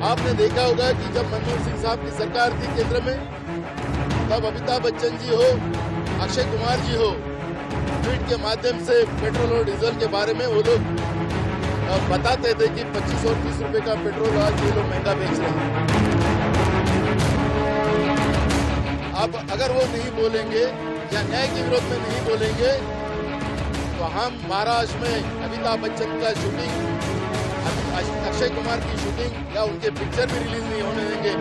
आपने देखा होगा कि जब मनमोहन सिंह साहब की सरकार थी केंद्र में, तब अमिताभ बच्चन जी हो, अक्षय कुमार जी हो, ट्वीट के माध्यम से पेट्रोल और डीजल के बारे में वो लोग बताते थे कि 25 और 30 रुपए का पेट्रोल आज ये लोग महंगा बेच रहे हैं। अब अगर वो नहीं बोलेंगे या न्याय के विरोध में नहीं बोलेंगे तो हम महाराष्ट्र में अमिताभ बच्चन का शूटिंग, अक्षय कुमार की शूटिंग या उनके पिक्चर भी रिलीज नहीं होने देंगे।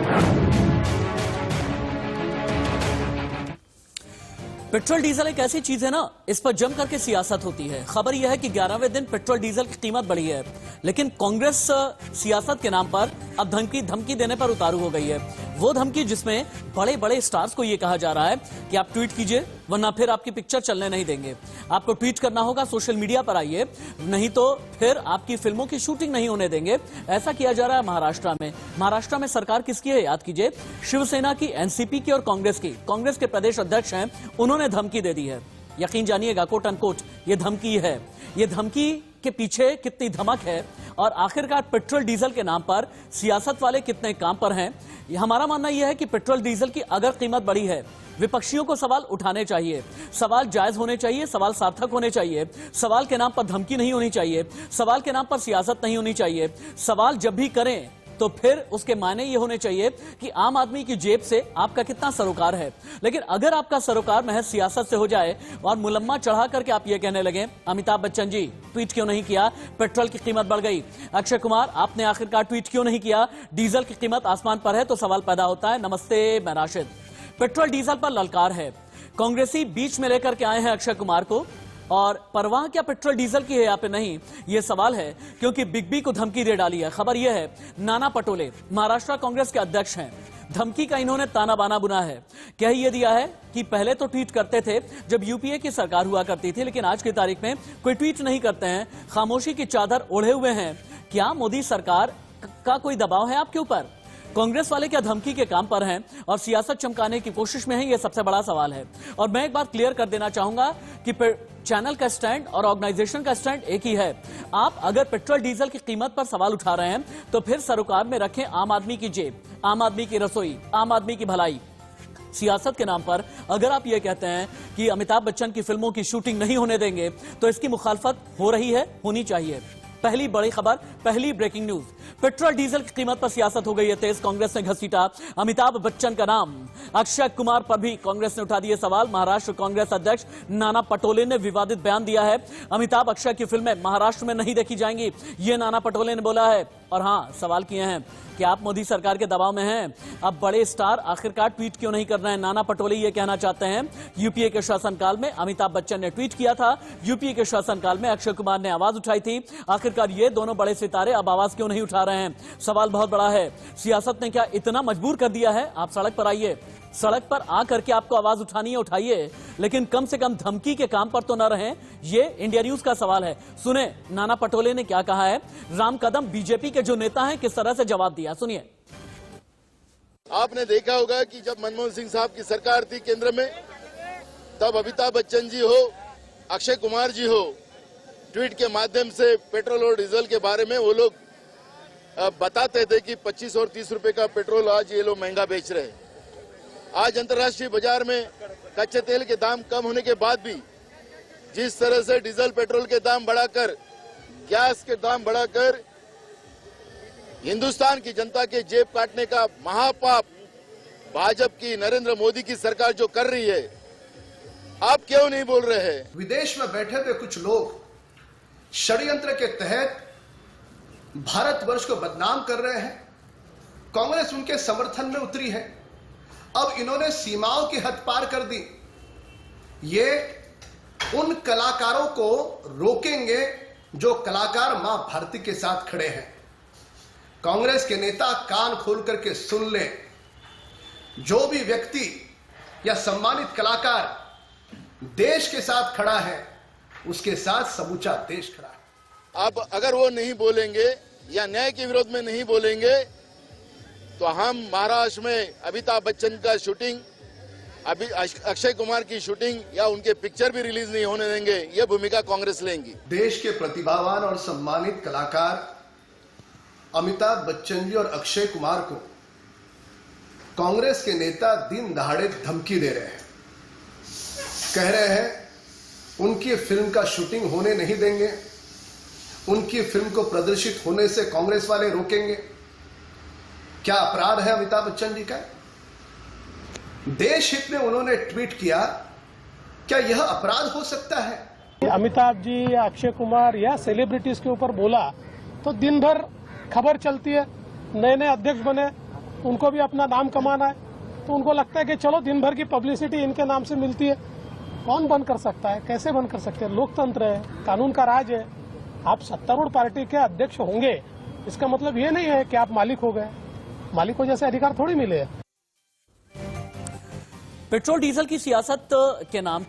पेट्रोल डीजल एक ऐसी चीज है ना, इस पर जम करके सियासत होती है। खबर यह है कि 11वें दिन पेट्रोल डीजल की कीमत बढ़ी है, लेकिन कांग्रेस सियासत के नाम पर अब धमकी देने पर उतारू हो गई है। वो धमकी जिसमें बड़े बड़े स्टार्स को यह कहा जा रहा है कि आप ट्वीट कीजिए वरना फिर आपकी पिक्चर चलने नहीं देंगे। आपको ट्वीट करना होगा, सोशल मीडिया पर आइए, नहीं तो फिर आपकी फिल्मों की शूटिंग नहीं होने देंगे। ऐसा किया जा रहा है महाराष्ट्र में। महाराष्ट्र में सरकार किसकी है याद कीजिए, शिवसेना की, एनसीपी की और कांग्रेस की। कांग्रेस के प्रदेश अध्यक्ष हैं, उन्होंने धमकी दे दी है। यकीन जानिएगा, कोट अनकोट ये धमकी है। ये धमकी के पीछे कितनी धमक है और आखिरकार पेट्रोल डीजल के नाम पर सियासत वाले कितने काम पर हैं। हमारा मानना यह है कि पेट्रोल डीजल की अगर कीमत बढ़ी है, विपक्षियों को सवाल उठाने चाहिए, सवाल जायज होने चाहिए, सवाल सार्थक होने चाहिए, सवाल के नाम पर धमकी नहीं होनी चाहिए, सवाल के नाम पर सियासत नहीं होनी चाहिए। सवाल जब भी करें तो फिर उसके मायने ये होने चाहिए कि आम आदमी की जेब से आपका कितना सरोकार है। लेकिन अगर आपका सरोकार महज सियासत से हो जाए और मुलम्मा चढ़ा करके आप ये कहने लगे, अमिताभ बच्चन जी ट्वीट क्यों नहीं किया, पेट्रोल की कीमत बढ़ गई, अक्षय कुमार आपने आखिरकार ट्वीट क्यों नहीं किया, डीजल की कीमत आसमान पर है, तो सवाल पैदा होता है। नमस्ते, मैं राशिद। पेट्रोल डीजल पर ललकार है। कांग्रेसी बीच में लेकर के आए हैं अक्षय कुमार को, और परवाह क्या पेट्रोल डीजल की है यहाँ पे नहीं, ये सवाल है, क्योंकि बिग बी को धमकी दे डाली है। खबर यह है, नाना पटोले महाराष्ट्र कांग्रेस के अध्यक्ष हैं, धमकी का इन्होंने ताना बाना बुना है। कह ये दिया है कि पहले तो ट्वीट करते थे जब यूपीए की सरकार हुआ करती थी, लेकिन आज की तारीख में कोई ट्वीट नहीं करते हैं, खामोशी की चादर ओढ़े हुए हैं। क्या मोदी सरकार का कोई दबाव है आपके ऊपर? कांग्रेस वाले क्या धमकी के काम पर हैं और सियासत चमकाने की कोशिश में हैं? यह सबसे बड़ा सवाल है। और मैं एक बात क्लियर कर देना चाहूंगा कि चैनल का स्टैंड और ऑर्गेनाइजेशन का स्टैंड एक ही है। आप अगर पेट्रोल डीजल की कीमत पर सवाल उठा रहे हैं तो फिर सरोकार में रखें आम आदमी की जेब, आम आदमी की रसोई, आम आदमी की भलाई। सियासत के नाम पर अगर आप ये कहते हैं कि अमिताभ बच्चन की फिल्मों की शूटिंग नहीं होने देंगे तो इसकी मुखालफत हो रही है, होनी चाहिए। पहली बड़ी खबर, पहली ब्रेकिंग न्यूज, पेट्रोल डीजल की कीमत पर सियासत हो गई है तेज। कांग्रेस ने घसीटा अमिताभ बच्चन का नाम, अक्षय कुमार पर भी कांग्रेस ने उठा दिए सवाल। महाराष्ट्र कांग्रेस अध्यक्ष नाना पटोले ने विवादित बयान दिया है, अमिताभ अक्षय की फिल्में महाराष्ट्र में नहीं देखी जाएंगी, ये नाना पटोले ने बोला है। और हां, सवाल किए हैं कि आप मोदी सरकार के दबाव में हैं, अब बड़े स्टार आखिरकार ट्वीट क्यों नहीं कर रहे हैं। नाना पटोले ये कहना चाहते हैं, यूपीए के शासनकाल में अमिताभ बच्चन ने ट्वीट किया था, यूपीए के शासनकाल में अक्षय कुमार ने आवाज उठाई थी, आखिरकार ये दोनों बड़े सितारे अब आवाज क्यों नहीं उठा रहे हैं? सवाल बहुत बड़ा है। सियासत ने क्या इतना मजबूर कर दिया है? आप सड़क पर आइए, सड़क पर आकर के आपको आवाज उठानी है, उठाइए, लेकिन कम से कम धमकी के काम पर तो न रहें। ये इंडिया न्यूज का सवाल है। सुने नाना पटोले ने क्या कहा है, राम कदम बीजेपी के जो नेता हैं किस तरह से जवाब दिया, सुनिए। आपने देखा होगा कि जब मनमोहन सिंह साहब की सरकार थी केंद्र में, तब अमिताभ बच्चन जी हो, अक्षय कुमार जी हो, ट्वीट के माध्यम से पेट्रोल और डीजल के बारे में वो लोग बताते थे कि 25 और 30 रुपए का पेट्रोल आज ये लोग महंगा बेच रहे हैं। आज अंतर्राष्ट्रीय बाजार में कच्चे तेल के दाम कम होने के बाद भी जिस तरह से डीजल पेट्रोल के दाम बढ़ाकर, गैस के दाम बढ़ाकर हिंदुस्तान की जनता के जेब काटने का महापाप भाजपा की, नरेंद्र मोदी की सरकार जो कर रही है, आप क्यों नहीं बोल रहे हैं? विदेश में बैठे थे कुछ लोग, षड्यंत्र के तहत भारतवर्ष को बदनाम कर रहे हैं। कांग्रेस उनके समर्थन में उतरी है। अब इन्होंने सीमाओं की हद पार कर दी। ये उन कलाकारों को रोकेंगे जो कलाकार मां भारती के साथ खड़े हैं। कांग्रेस के नेता कान खोल करके सुन ले, जो भी व्यक्ति या सम्मानित कलाकार देश के साथ खड़ा है, उसके साथ समूचा देश खड़ा है। अब अगर वो नहीं बोलेंगे या न्याय के विरोध में नहीं बोलेंगे तो हम महाराष्ट्र में अमिताभ बच्चन का शूटिंग, अभी अक्षय कुमार की शूटिंग या उनके पिक्चर भी रिलीज नहीं होने देंगे। ये भूमिका कांग्रेस लेंगी। देश के प्रतिभावान और सम्मानित कलाकार अमिताभ बच्चन जी और अक्षय कुमार को कांग्रेस के नेता दिन दहाड़े धमकी दे रहे हैं। कह रहे हैं उनकी फिल्म का शूटिंग होने नहीं देंगे, उनकी फिल्म को प्रदर्शित होने से कांग्रेस वाले रोकेंगे। क्या अपराध है अमिताभ बच्चन जी का? देश हित में उन्होंने ट्वीट किया, क्या यह अपराध हो सकता है? अमिताभ जी या अक्षय कुमार या सेलिब्रिटीज के ऊपर बोला तो दिन भर खबर चलती है, नए नए अध्यक्ष बने, उनको भी अपना नाम कमाना है, तो उनको लगता है कि चलो दिन भर की पब्लिसिटी इनके नाम से मिलती है। कौन बंद कर सकता है? कैसे बंद कर सकते हैं? लोकतंत्र है, कानून का राज है। आप सत्तारूढ़ पार्टी के अध्यक्ष होंगे, इसका मतलब ये नहीं है कि आप मालिक हो गए। मालिक हो जैसे अधिकार थोड़ी मिले हैं। पेट्रोल डीजल की सियासत के नाम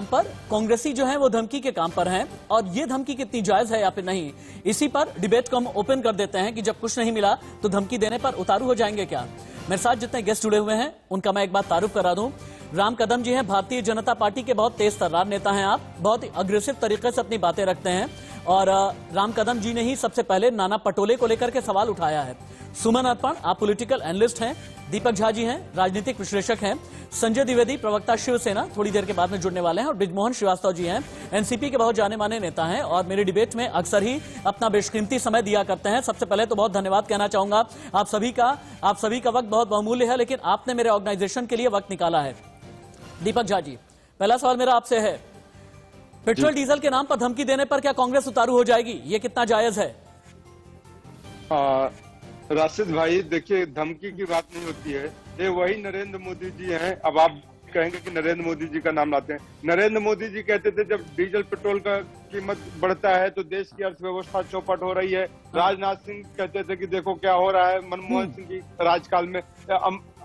पर कांग्रेसी जो है वो धमकी के काम पर हैं, और ये धमकी कितनी जायज है या फिर नहीं, इसी पर डिबेट को हम ओपन कर देते हैं कि जब कुछ नहीं मिला तो धमकी देने पर उतारू हो जाएंगे क्या। मेरे साथ जितने गेस्ट जुड़े हुए हैं उनका मैं एक बार तारुफ करा दूं। राम कदम जी हैं, भारतीय जनता पार्टी के बहुत तेज तर्रार नेता हैं। आप बहुत ही अग्रेसिव तरीके से अपनी बातें रखते हैं, और राम कदम जी ने ही सबसे पहले नाना पटोले को लेकर के सवाल उठाया है। सुमन अर्पण, आप पॉलिटिकल एनालिस्ट हैं। दीपक झा जी हैं, राजनीतिक विश्लेषक हैं। संजय द्विवेदी, प्रवक्ता शिवसेना, थोड़ी देर के बाद में जुड़ने वाले हैं। और ब्रिजमोहन श्रीवास्तव जी हैं, एनसीपी के बहुत जाने माने नेता हैं और मेरे डिबेट में अक्सर ही अपना बेशकीमती समय दिया करते हैं। सबसे पहले तो बहुत धन्यवाद कहना चाहूंगा आप सभी का वक्त बहुत बहुमूल्य है, लेकिन आपने मेरे ऑर्गेनाइजेशन के लिए वक्त निकाला है। दीपक झा जी, पहला सवाल मेरा आपसे है, पेट्रोल डीजल के नाम पर धमकी देने पर क्या कांग्रेस उतारू हो जाएगी? ये कितना जायज है? राशिद भाई, देखिए, धमकी की बात नहीं होती है। ये वही नरेंद्र मोदी जी हैं। अब आप कहेंगे कि नरेंद्र मोदी जी का नाम लाते हैं। नरेंद्र मोदी जी कहते थे जब डीजल पेट्रोल का कीमत बढ़ता है तो देश की अर्थव्यवस्था चौपट हो रही है। राजनाथ सिंह कहते थे कि देखो क्या हो रहा है मनमोहन सिंह की राजकाल में।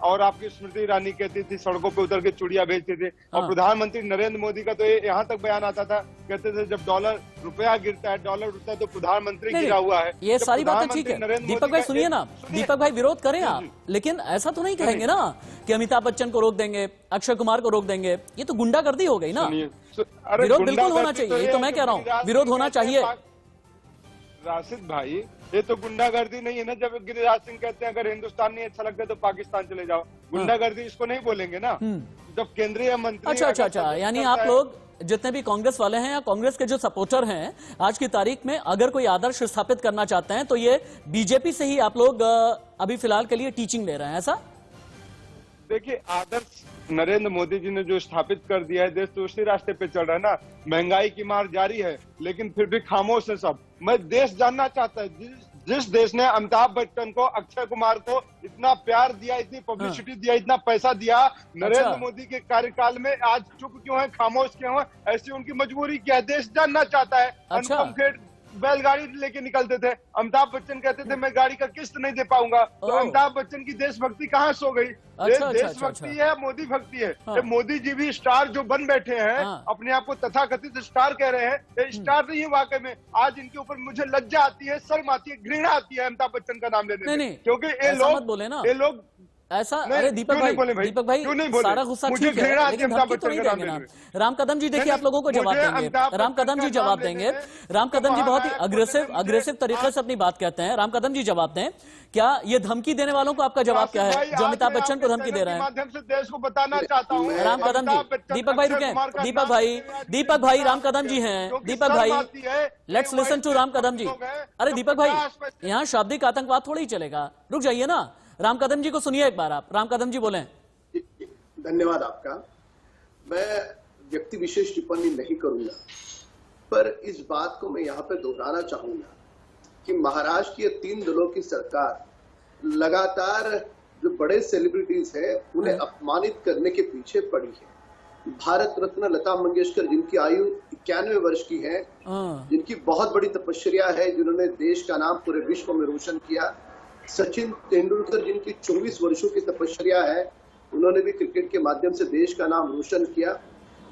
और आपकी स्मृति ईरानी कहती थी सड़कों पे उतर के चूड़ियां बेचते थे। और प्रधानमंत्री नरेंद्र मोदी का तो यहाँ तक बयान आता था, कहते थे जब रुपया गिरता है, डॉलर उठता है तो प्रधानमंत्री गिरा हुआ है। ये सारी बातें ठीक है। दीपक भाई सुनिए ना, दीपक भाई विरोध करें आप, लेकिन ऐसा तो नहीं कहेंगे ना कि अमिताभ बच्चन को रोक देंगे, अक्षय कुमार को रोक देंगे। ये तो गुंडागर्दी हो गई ना। विरोध बिल्कुल होना चाहिए, ये तो मैं कह रहा हूँ, विरोध होना चाहिए। राशिद भाई, ये तो गुंडागर्दी नहीं है ना। जब गिरिराज सिंह कहते हैं अगर हिंदुस्तान नहीं अच्छा लगता तो पाकिस्तान चले जाओ, गुंडागर्दी इसको नहीं बोलेंगे ना। जब केंद्रीय मंत्री अच्छा, यानी आप लोग जितने भी कांग्रेस वाले हैं या कांग्रेस के जो सपोर्टर हैं आज की तारीख में, अगर कोई आदर्श स्थापित करना चाहते हैं तो ये बीजेपी से ही आप लोग अभी फिलहाल के लिए टीचिंग ले रहे हैं, ऐसा? देखिए, आदर्श नरेंद्र मोदी जी ने जो स्थापित कर दिया है, देश तो उसी रास्ते पे चल रहा है ना। महंगाई की मार जारी है, लेकिन फिर भी खामोश है सब। मैं देश जानना चाहता है, जिस देश ने अमिताभ बच्चन को, अक्षय कुमार को इतना प्यार दिया, इतनी पब्लिसिटी दिया, इतना पैसा दिया, नरेंद्र मोदी के कार्यकाल में आज चुप क्यों है, खामोश क्यों है? ऐसी उनकी मजबूरी क्या है, देश जानना चाहता है। अनुपम खेर बैलगाड़ी लेके निकलते थे, अमिताभ बच्चन कहते थे मैं गाड़ी का किस्त नहीं दे पाऊंगा, तो अमिताभ बच्चन की देशभक्ति कहां सो गई? देशभक्ति है, मोदी भक्ति है। हाँ। मोदी जी भी स्टार जो बन बैठे हैं, अपने आप को तथाकथित स्टार कह रहे हैं, ये स्टार नहीं है वाकई में। आज इनके ऊपर मुझे लज्जा आती है, शर्म आती है, घृणा आती है अमिताभ बच्चन का नाम लेने में, क्योंकि ये लोग ऐसा। अरे दीपक भाई सारा गुस्सा ठीक है, लेकिन धमकी तो नहीं देंगे ना। राम कदम जी, देखिए आप लोगों को जवाब देंगे, राम कदम जी जवाब देंगे। राम कदम जी बहुत ही अग्रेसिव तरीके से अपनी बात कहते हैं। राम कदम जी जवाब दें, क्या ये धमकी देने वालों को आपका जवाब क्या है जो अमिताभ बच्चन को धमकी दे रहे हैं? माध्यम से देश को बताना चाहता हूँ। राम कदम जी, दीपक भाई रुके, दीपक भाई राम कदम जी हैं। दीपक भाई, let's listen to Ram Kadam जी। अरे दीपक भाई, यहाँ शाब्दिक आतंकवाद थोड़ी ही चलेगा, रुक जाइए ना। राम कदम जी को सुनिए एक बार आप। राम कदम जी बोलें। धन्यवाद आपका। मैं व्यक्ति विशेष टिप्पणी नहीं करूंगा, पर इस बात को मैं यहाँ पे दोहराना चाहूंगा कि महाराष्ट्र की 3 दलों की सरकार लगातार जो बड़े सेलिब्रिटीज हैं उन्हें अपमानित करने के पीछे पड़ी है। भारत रत्न लता मंगेशकर, जिनकी आयु 91 वर्ष की है, जिनकी बहुत बड़ी तपस्या है, जिन्होंने देश का नाम पूरे विश्व में रोशन किया। सचिन तेंदुलकर, जिनकी 24 वर्षों की तपस्या है, उन्होंने भी क्रिकेट के माध्यम से देश का नाम रोशन किया।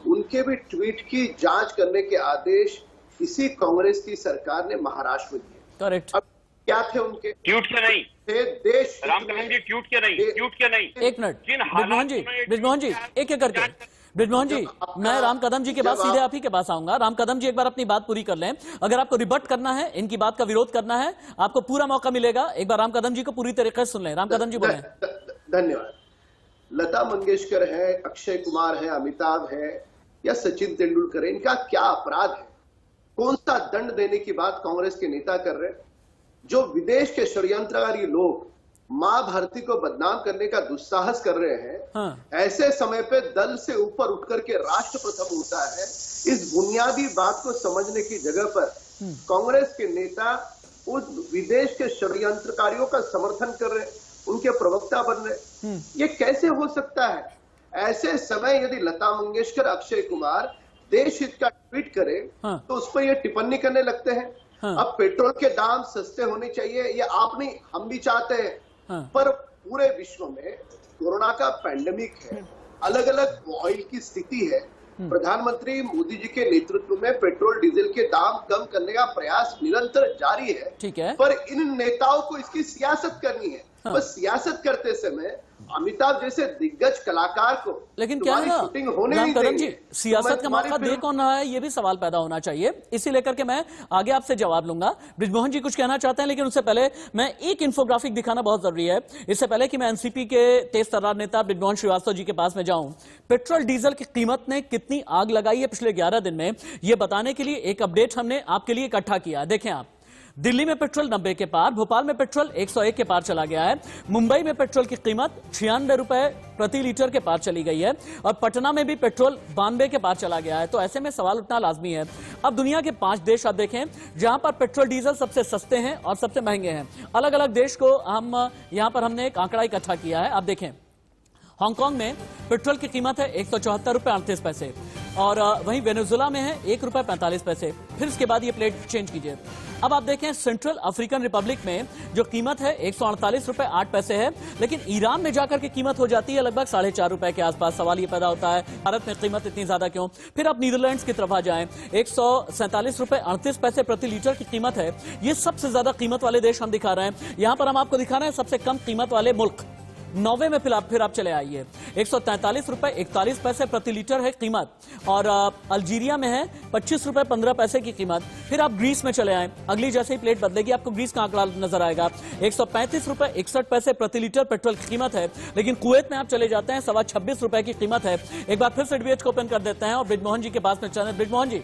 उनके भी ट्वीट की जांच करने के आदेश इसी कांग्रेस की सरकार ने महाराष्ट्र में दिए। करेक्ट। अब क्या थे उनके ट्वीट के नहीं थे देश राम कदम जी, ट्वीट के नहीं। एक मिनट ब्रिजमोहन जी, एक करके ब्रिजमोहन जी, मैं राम कदम जी के बाद सीधे आप ही के पास आऊंगा। राम कदम जी, एक बार अपनी बात पूरी कर लें। अगर आपको रिबट करना है, इनकी बात का विरोध करना है, आपको पूरा मौका मिलेगा। एक बार राम कदम जी को पूरी तरीके से सुन लें। राम कदम जी बोलें। धन्यवाद। लता मंगेशकर है, अक्षय कुमार है, अमिताभ है या सचिन तेंदुलकर है, इनका क्या अपराध है? कौन सा दंड देने की बात कांग्रेस के नेता कर रहे हैं? जो विदेश के षड्यंत्रकारी लोग मां भारती को बदनाम करने का दुस्साहस कर रहे हैं, हाँ। ऐसे समय पे दल से ऊपर उठ करके राष्ट्र प्रथम होता है। इस बुनियादी बात को समझने की जगह पर कांग्रेस के नेता उस विदेश के षड्यंत्रकारियों का समर्थन कर रहे हैं, उनके प्रवक्ता बन रहे। ये कैसे हो सकता है? ऐसे समय यदि लता मंगेशकर, अक्षय कुमार देश हित का ट्वीट करे हाँ। तो उस पर ये टिप्पणी करने लगते हैं। हाँ। अब पेट्रोल के दाम सस्ते होने चाहिए, ये आप नहीं हम भी चाहते हैं। हाँ। पर पूरे विश्व में कोरोना का पैंडेमिक है, अलग अलग ऑयल की स्थिति है। प्रधानमंत्री मोदी जी के नेतृत्व में पेट्रोल डीजल के दाम कम करने का प्रयास निरंतर जारी है। ठीक है। पर इन नेताओं को इसकी सियासत करनी है। हाँ। बस सियासत करते समय अमिताभ जैसे दिग्गज कलाकार को लेकिन क्या है ना शूटिंग होने राम नहीं कदम देंगे। जी, सियासत का मौका दे फिल्म कौन रहा है, ये भी सवाल पैदा होना चाहिए। इसी लेकर के मैं आगे आपसे जवाब लूंगा। ब्रिजमोहन जी कुछ कहना चाहते हैं, लेकिन उससे पहले मैं एक इंफोग्राफिक दिखाना बहुत जरूरी है। इससे पहले कि मैं एनसीपी के तेज तर्रार नेता ब्रिजमोहन श्रीवास्तव जी के पास में जाऊं, पेट्रोल डीजल की कीमत ने कितनी आग लगाई है पिछले 11 दिन में, यह बताने के लिए एक अपडेट हमने आपके लिए इकट्ठा किया। देखें आप, दिल्ली में पेट्रोल 90 के पार, भोपाल में पेट्रोल 101 के पार चला गया है, मुंबई में पेट्रोल की कीमत 96 रुपए प्रति लीटर के पार चली गई है और पटना में भी पेट्रोल 92 के पार चला गया है। तो ऐसे में सवाल उठना लाजमी है। अब दुनिया के 5 देश आप देखें जहां पर पेट्रोल डीजल सबसे सस्ते हैं और सबसे महंगे हैं। अलग अलग देश को हम यहां पर हमने एक आंकड़ा इकट्ठा किया है। आप देखें, हांगकांग में पेट्रोल की कीमत है 174 रुपए 38 पैसे और वहीं वेनेजुएला में है 1 रुपए 45 पैसे। फिर इसके बाद ये प्लेट चेंज कीजिए। अब आप देखें, सेंट्रल अफ्रीकन रिपब्लिक में जो कीमत है 148 रुपए 8 पैसे है, लेकिन ईरान में जाकर के कीमत हो जाती है लगभग 4.5 रुपए के आसपास। सवाल ये पैदा होता है, भारत में कीमत इतनी ज्यादा क्यों? फिर आप नीदरलैंड्स की तरफ आ जाएं, 147 रुपए 38 पैसे प्रति लीटर की कीमत है। ये सबसे ज्यादा कीमत वाले देश हम दिखा रहे हैं। यहां पर हम आपको दिखा रहे हैं सबसे कम कीमत वाले मुल्क। नॉर्वे में फिर आप चले आइए, 143 रुपए 41 पैसे प्रति लीटर है कीमत और अल्जीरिया में है 25 रुपए 15 पैसे की कीमत। फिर आप ग्रीस में चले आए, अगली जैसे ही प्लेट बदलेगी आपको ग्रीस का आंकड़ा नजर आएगा, 135 रुपए 61 पैसे प्रति लीटर पेट्रोल की कीमत है। लेकिन कुवैत में आप चले जाते हैं 26 रुपए की कीमत है। एक बार फिर से डीबीएच को ओपन कर देते हैं और ब्रिजमोहन जी के पास में चले। ब्रिजमोहन जी,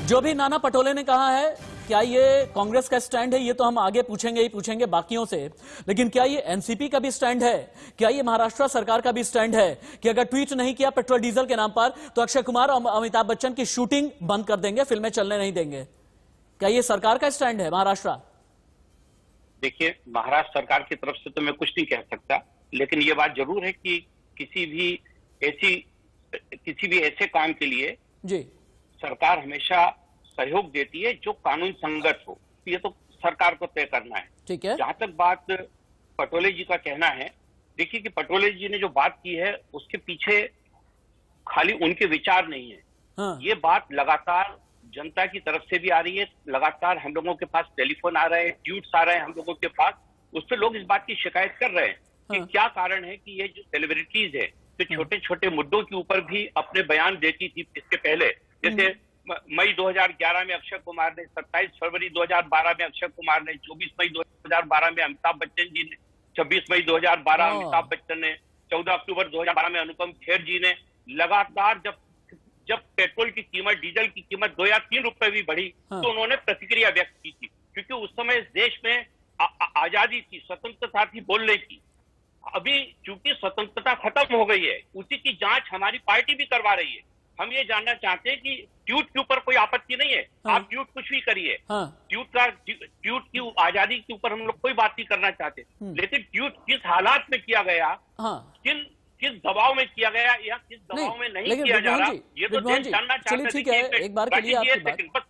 जो भी नाना पटोले ने कहा है, क्या ये कांग्रेस का स्टैंड है? ये तो हम आगे पूछेंगे ही पूछेंगे बाकियों से, लेकिन क्या ये एनसीपी का भी स्टैंड है? क्या ये महाराष्ट्र सरकार का भी स्टैंड है कि अगर ट्वीट नहीं किया पेट्रोल डीजल के नाम पर तो अक्षय कुमार और अमिताभ बच्चन की शूटिंग बंद कर देंगे, फिल्में चलने नहीं देंगे? क्या ये सरकार का स्टैंड है महाराष्ट्र? देखिए, महाराष्ट्र सरकार की तरफ से तो मैं कुछ नहीं कह सकता, लेकिन ये बात जरूर है कि किसी भी ऐसे काम के लिए जी सरकार हमेशा सहयोग देती है जो कानून संगत हो। ये तो सरकार को तय करना है। ठीक है। जहां तक बात पटोले जी का कहना है, देखिए कि पटोले जी ने जो बात की है उसके पीछे खाली उनके विचार नहीं है। हाँ। ये बात लगातार जनता की तरफ से भी आ रही है, लगातार हम लोगों के पास टेलीफोन आ रहे हैं, ट्वीट्स आ रहे हैं हम लोगों के पास, उस पर लोग इस बात की शिकायत कर रहे हैं कि क्या कारण है कि ये जो सेलिब्रिटीज है तो छोटे छोटे मुद्दों के ऊपर भी अपने बयान देती थी इसके पहले। जैसे मई 2011 में अक्षय कुमार ने, 27 फरवरी 2012 में अक्षय कुमार ने, 24 मई 2012 में अमिताभ बच्चन जी ने, 26 मई 2012 अमिताभ बच्चन ने, 14 अक्टूबर 2012 में अनुपम खेर जी ने, लगातार जब पेट्रोल की कीमत, डीजल की कीमत 2 या 3 रुपए भी बढ़ी तो उन्होंने प्रतिक्रिया व्यक्त की थी, क्योंकि उस समय इस देश में आजादी थी, स्वतंत्रता थी बोलने की। अभी चूंकि स्वतंत्रता खत्म हो गई है, उसी की जांच हमारी पार्टी भी करवा रही है। हम ये जानना चाहते हैं कि ट्वीट के ऊपर कोई आपत्ति नहीं है, आप ट्वीट कुछ भी करिए, ट्वीट की आजादी के ऊपर हम लोग कोई बात नहीं करना चाहते, लेकिन ट्वीट किस हालात में किया गया, किस दबाव में किया गया या किस दबाव में नहीं किया जा रहा, ये तो देश जानना चाहते हैं। ठीक है, एक बार के लिए आपकी बात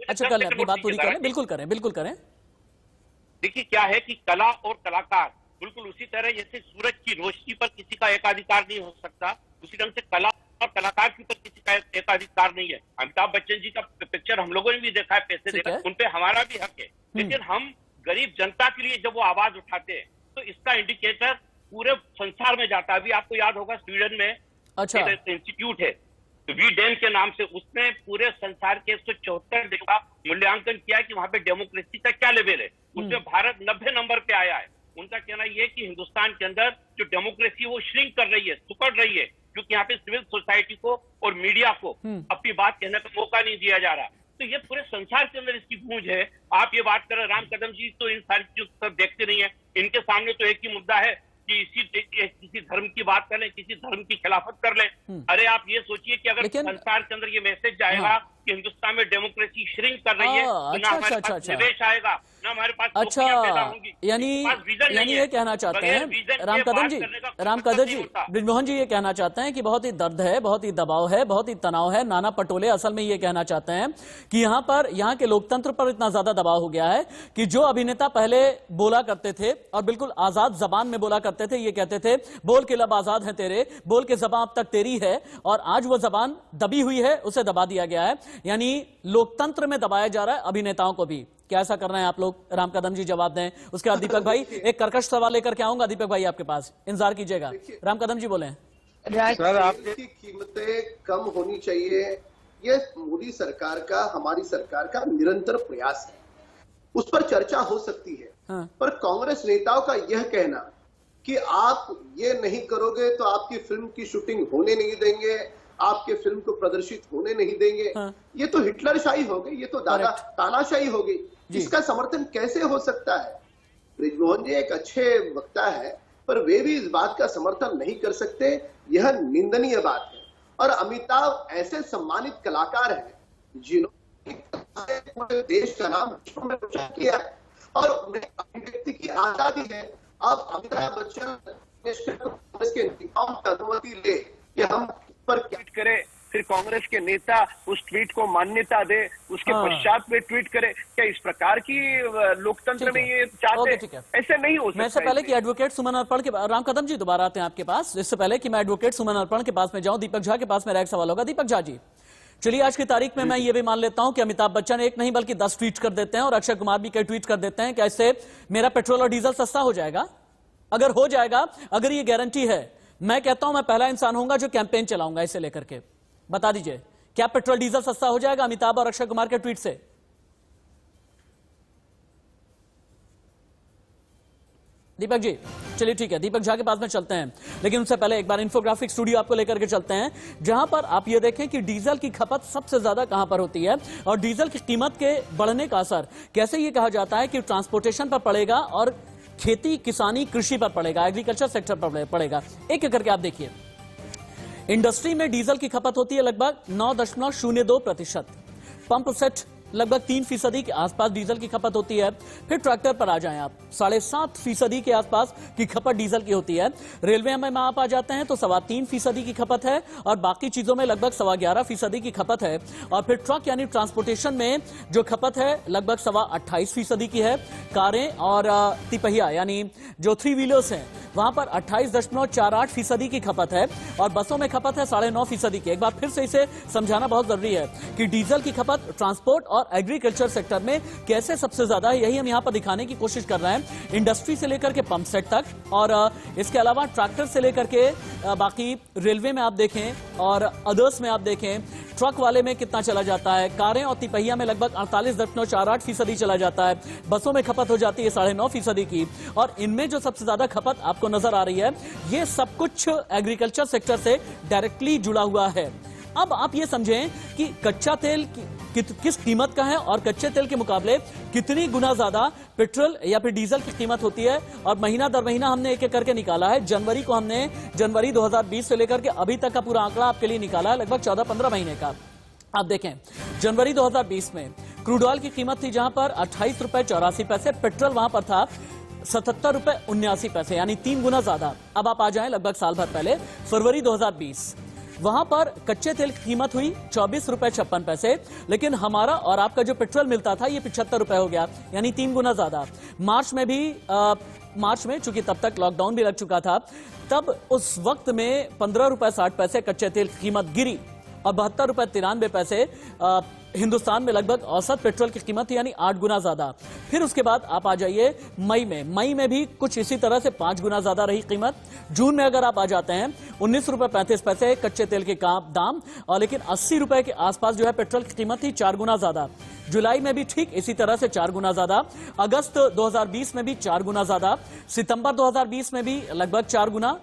अच्छा कर लें, अपनी बात पूरी करें। बिल्कुल करें, बिल्कुल करें। देखिए क्या है कि कला और कलाकार बिल्कुल उसी तरह जैसे सूरज की रोशनी पर किसी का एकाधिकार नहीं हो सकता, उसी ढंग से कला और कलाकार के ऊपर किसी का एकाधिकार नहीं है। अमिताभ बच्चन जी का पिक्चर हम लोगों ने भी देखा है, पैसे देकर, उन पे हमारा भी हक है, लेकिन हम गरीब जनता के लिए जब वो आवाज उठाते हैं तो इसका इंडिकेटर पूरे संसार में जाता है। अभी आपको याद होगा स्वीडन में अच्छा। इंस्टीट्यूट है वीडेन के नाम से, उसने पूरे संसार के 174 देशों का मूल्यांकन किया है कि वहां पे डेमोक्रेसी का क्या लेवल है। उसमें भारत 90 नंबर पे आया है। उनका कहना यह है कि हिंदुस्तान के अंदर जो डेमोक्रेसी वो श्रिंक कर रही है, सुकड़ रही है, क्योंकि यहाँ पे सिविल सोसाइटी को और मीडिया को अपनी बात कहने का मौका नहीं दिया जा रहा। तो ये पूरे संसार के अंदर इसकी गूंज है। आप ये बात कर रहे राम कदम जी तो इन सारी चीजों को देखते नहीं है। इनके सामने तो एक ही मुद्दा है कि किसी धर्म की बात कर लें, किसी धर्म की खिलाफत कर लें। अरे आप ये सोचिए कि अगर संसार के अंदर ये मैसेज जाएगा कि हिंदुस्तान में डेमोक्रेसी श्रिंक कर रही है, तो ना हमारे पास निवेश आएगा, ना हमारे पास नौकरियां पैदा होंगी। यानी ये कहना चाहते हैं राम कदम जी, ब्रिजमोहन जी ये कहना चाहते हैं कि बहुत ही दर्द है, बहुत ही दबाव है, बहुत ही तनाव है। नाना पटोले असल में ये कहना चाहते हैं कि यहाँ के लोकतंत्र पर इतना ज्यादा दबाव हो गया है कि जो अभिनेता पहले बोला करते थे और बिल्कुल आजाद जबान में बोला करते थे, ये कहते थे बोल के लब आजाद है तेरे, बोल के जबान अब तक तेरी है, और आज वो जबान दबी हुई है, उसे दबा दिया गया है। यानी लोकतंत्र में दबाया जा रहा है अभिनेताओं को भी। क्या ऐसा कर रहे हैं आप लोग? राम कदम जी जवाब दें। उसके बाद दीपक भाई एक कर्कश सवाल लेकर के आऊंगा। दीपक भाई आपके पास इंतजार कीजिएगा। राम कदम जी बोले। सर, आपकी कीमतें कम होनी चाहिए, ये मोदी सरकार का, हमारी सरकार का निरंतर प्रयास है। उस पर चर्चा हो सकती है। हाँ। पर कांग्रेस नेताओं का यह कहना कि आप ये नहीं करोगे तो आपकी फिल्म की शूटिंग होने नहीं देंगे, आपके फिल्म को प्रदर्शित होने नहीं देंगे, हाँ। ये तो हिटलरशाही हो गई, ये तो तानाशाही हो गई। इसका समर्थन कैसे हो सकता है? ब्रिजमोहन जी एक अच्छे वक्ता है, पर वे भी इस बात का समर्थन नहीं कर सकते। यह निंदनीय बात है। और अमिताभ ऐसे सम्मानित कलाकार हैं जिन्होंने पूरे देश का नाम विश्व में रोशन किया है और उन्हें अभिव्यक्ति की आजादी है। अब अमिताभ बच्चन के नेताओं की अनुमति ले कि हम पर ट्वीट करें, फिर कांग्रेस के नेता उस ट्वीट को मान्यता दे, उसके पश्चात में ट्वीट करे, क्या इस प्रकार की लोकतंत्र में ये चाहते? ऐसे नहीं हो सकता। मैं इससे पहले कि एडवोकेट सुमन अर्पण के राम कदम जी दोबारा आते हैं आपके पास, इससे पहले कि मैं एडवोकेट सुमन अर्पण के पास में जाऊं, दीपक झा के पास मेरा एक सवाल होगा। दीपक झा जी, चलिए आज की तारीख में मैं ये भी मान लेता हूं कि अमिताभ बच्चन एक नहीं बल्कि 10 ट्वीट कर देते हैं और अक्षय कुमार भी कई ट्वीट कर देते हैं। क्या इससे मेरा पेट्रोल और डीजल सस्ता हो जाएगा? अगर हो जाएगा, अगर ये गारंटी है, मैं कहता हूं मैं पहला इंसान होऊंगा जो कैंपेन चलाऊंगा इसे लेकर के। बता दीजिए, क्या पेट्रोल डीजल सस्ता हो जाएगा अमिताभ और अक्षय कुमार के ट्वीट से? दीपक जी, चलिए ठीक है, दीपक झा के पास में चलते हैं, लेकिन उससे पहले एक बार इंफोग्राफिक स्टूडियो आपको लेकर के चलते हैं, जहां पर आप ये देखें कि डीजल की खपत सबसे ज्यादा कहां पर होती है और डीजल की कीमत के बढ़ने का असर कैसे ये कहा जाता है कि ट्रांसपोर्टेशन पर पड़ेगा और खेती, किसानी, कृषि पर पड़ेगा, एग्रीकल्चर सेक्टर पर पड़ेगा। एक एक करके आप देखिए। इंडस्ट्री में डीजल की खपत होती है लगभग 9.02%। पंप सेट लगभग 3% के आसपास डीजल की खपत होती है। फिर ट्रैक्टर पर आ जाएं आप, 7.5% के आसपास की खपत डीजल की होती है। रेलवे में आप आ जाते हैं तो 3.25% की खपत है और बाकी चीजों में लगभग 11.25% की खपत है। और फिर ट्रक यानी ट्रांसपोर्टेशन में जो खपत है लगभग 28.25% की है। कारें और तिपहिया यानी जो 3 व्हीलर्स हैं वहां पर 28.48% की खपत है और बसों में खपत है 9.5% की। एक बार फिर से इसे समझाना बहुत जरूरी है कि डीजल की खपत ट्रांसपोर्ट और एग्रीकल्चर सेक्टर में कैसे सबसे ज्यादा है, यही हम यहां पर दिखाने की कोशिश कर रहे हैं। इंडस्ट्री से लेकर के पंप सेट तक और इसके अलावा ट्रैक्टर से लेकर के बाकी रेलवे में आप देखें और अदर्स में आप देखें, ट्रक वाले में कितना चला जाता है, कारें और तिपहिया में लगभग 48.48% चला जाता है, बसों में खपत हो जाती है 9.5% की। और इनमें जो सबसे ज्यादा खपत आपको नजर आ रही है, ये सब कुछ एग्रीकल्चर सेक्टर से डायरेक्टली जुड़ा हुआ है। अब आप ये समझें कि कच्चा तेल किस कीमत का है और कच्चे तेल के मुकाबले कितनी गुना ज्यादा पेट्रोल या फिर डीजल की कीमत होती है। और महीना दर महीना हमने एक एक करके निकाला है। जनवरी 2020 से लेकर के अभी तक का पूरा आंकड़ा आपके लिए निकाला है, लगभग 14-15 महीने का। आप देखें, जनवरी 2020 में क्रूड ऑयल की कीमत थी जहां पर 28 रुपए 84 पैसे, पेट्रोल वहां पर था 77 रुपए 79 पैसे, यानी 3 गुना ज्यादा। अब आप आ जाएं लगभग साल भर पहले, फरवरी 2020, वहां पर कच्चे तेल की कीमत हुई 24 रुपए 56 पैसे, लेकिन हमारा और आपका जो पेट्रोल मिलता था ये 75 रुपए हो गया, यानी 3 गुना ज्यादा। मार्च में चूंकि तब तक लॉकडाउन भी लग चुका था, तब उस वक्त में 15 रुपए 60 पैसे कच्चे तेल की कीमत गिरी और 72 रुपए 93 पैसे हिंदुस्तान में लगभग औसत पेट्रोल की कीमत थी, यानी 8 गुना ज्यादा। फिर उसके बाद आप आ जाइए मई में भी कुछ इसी तरह से 5 गुना ज्यादा रही कीमत। जून में अगर आप आ जाते हैं 19 रुपए 35 पैसे कच्चे तेल के दाम, और लेकिन 80 रुपए के आसपास जो है पेट्रोल की कीमत थी, 4 गुना ज्यादा। जुलाई में भी ठीक इसी तरह से 4 गुना ज्यादा, अगस्त 2020 में भी 4 गुना ज्यादा, सितंबर 2020 में भी लगभग 4 गुना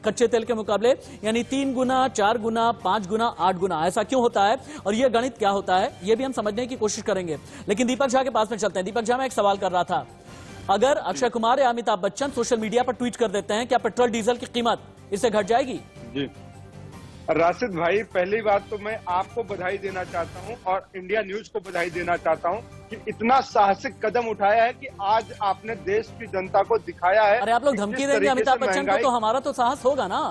कच्चे तेल के मुकाबले, यानी 3 गुना, 4 गुना, 5 गुना, 8 गुना। ऐसा क्यों होता है और यह गणित क्या होता है, यह भी हम समझने की कोशिश करेंगे। लेकिन दीपक झा के पास में चलते हैं। दीपक झा, मैं एक सवाल कर रहा था, अगर अक्षय कुमार या अमिताभ बच्चन सोशल मीडिया पर ट्वीट कर देते हैं, क्या पेट्रोल डीजल की कीमत इससे घट जाएगी? जी राशिद भाई, पहली बात तो मैं आपको बधाई देना चाहता हूं और इंडिया न्यूज को बधाई देना चाहता हूं कि इतना साहसिक कदम उठाया है कि आज आपने देश की जनता को दिखाया है। अरे आप लोग धमकी देंगे अमिताभ बच्चन को तो हमारा तो साहस होगा ना।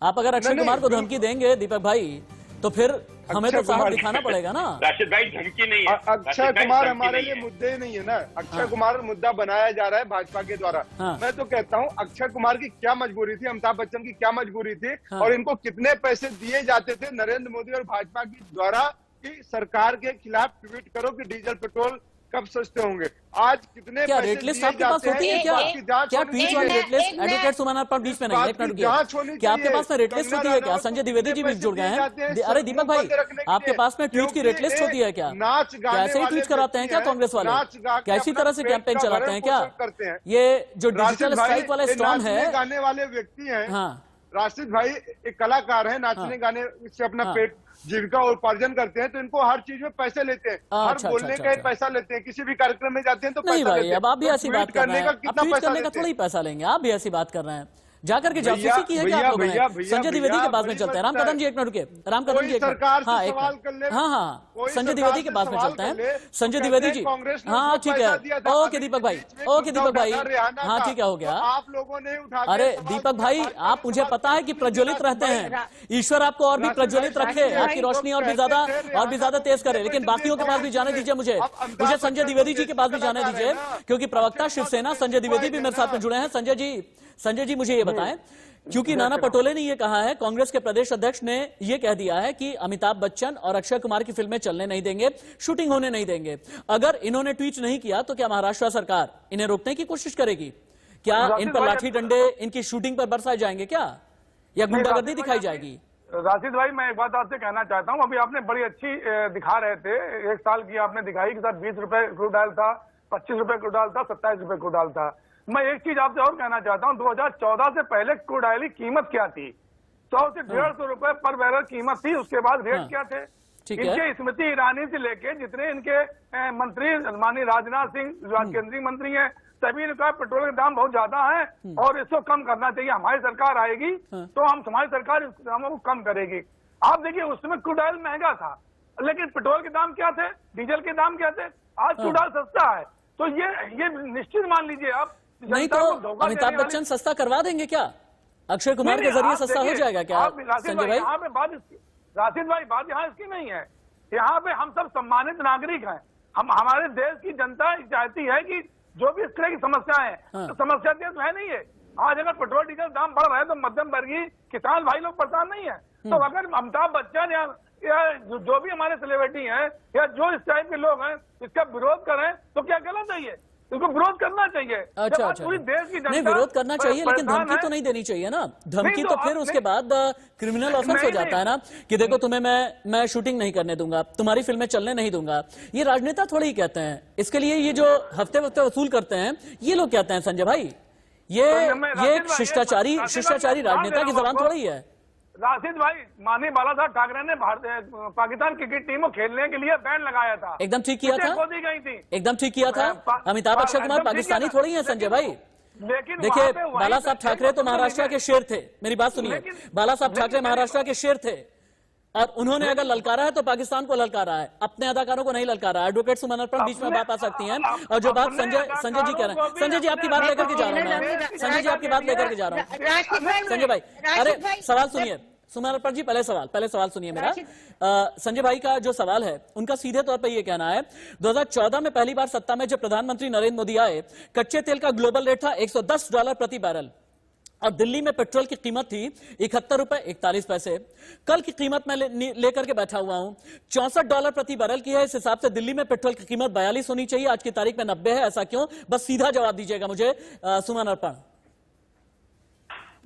आप अगर अक्षय कुमार को धमकी देंगे दीपक भाई, तो फिर हमें तो साहस दिखाना पड़ेगा ना। राशिद भाई, धमकी नहीं है, अक्षय कुमार हमारे लिए मुद्दे ही नहीं है ना। अक्षय कुमार मुद्दा बनाया जा रहा है भाजपा के द्वारा। मैं तो कहता हूँ अक्षय कुमार की क्या मजबूरी थी, अमिताभ बच्चन की क्या मजबूरी थी, और इनको कितने पैसे दिए जाते थे नरेंद्र मोदी और भाजपा की द्वारा कि सरकार के खिलाफ ट्वीट करो कि डीजल पेट्रोल कब सस्ते होंगे। आज कितने क्या रेट लिस्ट आपके पास होती है? क्या ट्वीट वाली रेट लिस्ट? एडवोकेट सुमन पर बीच में नहीं, एक मिनट क्या आपके पास में रेट लिस्ट होती है क्या? संजय द्विवेदी जी भी जुड़ गए हैं। अरे दीपक भाई, आपके पास में ट्वीट की रेट लिस्ट होती है क्या? कैसे ही ट्वीट कराते हैं क्या कांग्रेस वाले? कैसी तरह से कैंपेन चलाते हैं क्या? ये जो डिजिटल स्ट्राइक वाला स्टॉर्म है, गाने वाले व्यक्ति हैं। हाँ राशिद भाई एक कलाकार है, नाचने गाने से अपना पेट जीविका उपार्जन करते हैं, तो इनको हर चीज में पैसे लेते हैं, हर बोलने का पैसा लेते हैं, किसी भी कार्यक्रम में जाते हैं तो नहीं पैसा भाई, लेते हैं। अब आप भी ऐसी बात कर रहे हैं, अब ट्वीट करने का थोड़ा ही पैसा लेंगे, आप भी ऐसी बात कर रहे हैं। जाकर के जासूसी की है क्या आप लोगों ने? संजय द्विवेदी के पास में चलते हैं। राम कदम जी एक मिनट रुके, राम कदम जी एक मिनट, हाँ एक मिनट, हाँ संजय द्विवेदी के पास में चलते हैं। संजय द्विवेदी जी, हाँ ठीक है, ओके दीपक भाई, ओके दीपक भाई, हाँ ठीक है, हो गया। आप लोगों ने उठा, अरे दीपक भाई, आप मुझे पता है कि प्रज्वलित रहते हैं, ईश्वर आपको और भी प्रज्वलित रखे, आपकी रोशनी और भी ज्यादा तेज करे, लेकिन बाकियों के पास भी जाने दीजिए, मुझे संजय द्विवेदी जी के पास भी जाने दीजिए, क्योंकि प्रवक्ता शिवसेना संजय द्विवेदी भी मेरे साथ में जुड़े हैं। संजय जी मुझे ये बताएं, क्योंकि नाना पटोले ने ये कहा है, कांग्रेस के प्रदेश अध्यक्ष ने ये कह दिया है कि अमिताभ बच्चन और अक्षय कुमार की फिल्में चलने नहीं देंगे, शूटिंग होने नहीं देंगे। अगर इन्होंने ट्वीट नहीं किया तो क्या महाराष्ट्र सरकार इन्हें रोकने की कोशिश करेगी? क्या इन पर लाठी डंडे इनकी शूटिंग पर बरसाए जाएंगे क्या, या गुंडागर्दी दिखाई जाएगी? राशिद भाई, मैं एक बात आपसे कहना चाहता हूँ, अभी आपने बड़ी अच्छी दिखा रहे थे, 1 साल की आपने दिखाई कि सर 20 रुपए क्रूड डाल था, 25 रुपए क्रूड डाल था, 27 रुपए क्रूड डाल था। मैं एक चीज आपसे और कहना चाहता हूं, 2014 से पहले क्रूड ऑयल की कीमत क्या थी? 100 से 150 रुपए पर बैरल कीमत थी, उसके बाद रेट क्या थे? इनके स्मृति ईरानी से लेके जितने इनके मंत्री, माननीय राजनाथ सिंह केंद्रीय मंत्री हैं, सभी ने कहा पेट्रोल के दाम बहुत ज्यादा है और इसको कम करना चाहिए। हमारी सरकार आएगी तो हमारी सरकार इस दामों को कम करेगी। आप देखिए उस समय क्रूड ऑयल महंगा था, लेकिन पेट्रोल के दाम क्या थे, डीजल के दाम क्या थे? आज क्रूड ऑयल सस्ता है, तो ये निश्चित मान लीजिए आप। नहीं तो अमिताभ बच्चन सस्ता करवा देंगे क्या? अक्षय कुमार के जरिए सस्ता हो जाएगा क्या संजय भाई? यहाँ पे बात, राशिद भाई बात यहाँ इसकी नहीं है, यहाँ पे हम सब सम्मानित नागरिक हैं। हम हमारे देश की जनता चाहती है कि जो भी इस तरह की समस्याएं हैं, समस्या तो है नहीं है। आज अगर पेट्रोल डीजल दाम बढ़ रहा है तो मध्यम वर्गीय किसान भाई लोग परेशान नहीं है। तो अगर अमिताभ बच्चन या जो भी हमारे सेलिब्रिटी हैं या जो इस टाइप के लोग हैं इसका विरोध करें तो क्या गलत है? ये इसको विरोध करना चाहिए। अच्छा, पूरी देश की जनता नहीं, विरोध करना चाहिए, लेकिन धमकी तो नहीं देनी चाहिए ना। धमकी तो फिर उसके बाद क्रिमिनल ऑफेंस हो जाता है ना, कि देखो तुम्हें मैं शूटिंग नहीं करने दूंगा, तुम्हारी फिल्में चलने नहीं दूंगा। ये राजनेता थोड़ी ही कहते हैं, इसके लिए ये जो हफ्ते वसूल करते हैं ये लोग कहते हैं संजय भाई, ये शिष्टाचारी राजनेता की जबान थोड़ी है। राशिद भाई, माननीय बाला साहब ठाकरे ने पाकिस्तान क्रिकेट टीम को खेलने के लिए बैन लगाया था, एकदम ठीक किया था, दी गई थी, एकदम ठीक किया था। अमिताभ अक्षय कुमार पाकिस्तानी थोड़ी है संजय भाई। लेकिन देखिए बाला साहब ठाकरे तो महाराष्ट्र के शेर थे, मेरी बात सुनिए, बाला साहब ठाकरे महाराष्ट्र के शेर थे, और उन्होंने अगर ललकारा है तो पाकिस्तान को ललकारा है, अपने अदाकारों को नहीं ललकारा है। एडवोकेट सुमन पर बीच में बात आ सकती है, और जो बात संजय जी कह रहे हैं, संजय जी आपकी बात लेकर के जा रहा हूं मैं, संजय जी आपकी बात लेकर के जा रहा हूं संजय भाई। अरे सवाल सुनिए सुमन पर जी, पहले सवाल सुनिए मेरा। संजय भाई का जो सवाल है उनका सीधे तौर पर यह कहना है, 2014 में पहली बार सत्ता में जब प्रधानमंत्री नरेंद्र मोदी आए, कच्चे तेल का ग्लोबल रेट था $110 प्रति बैरल। और दिल्ली में पेट्रोल की कीमत थी 71 रुपए 41 पैसे। कल की कीमत मैं लेकर के बैठा हुआ हूं, $64 प्रति बैरल की है। इस हिसाब से दिल्ली में पेट्रोल की कीमत 42 होनी चाहिए, आज की तारीख में 90 है। ऐसा क्यों? बस सीधा जवाब दीजिएगा मुझे। सुमन अर्पण।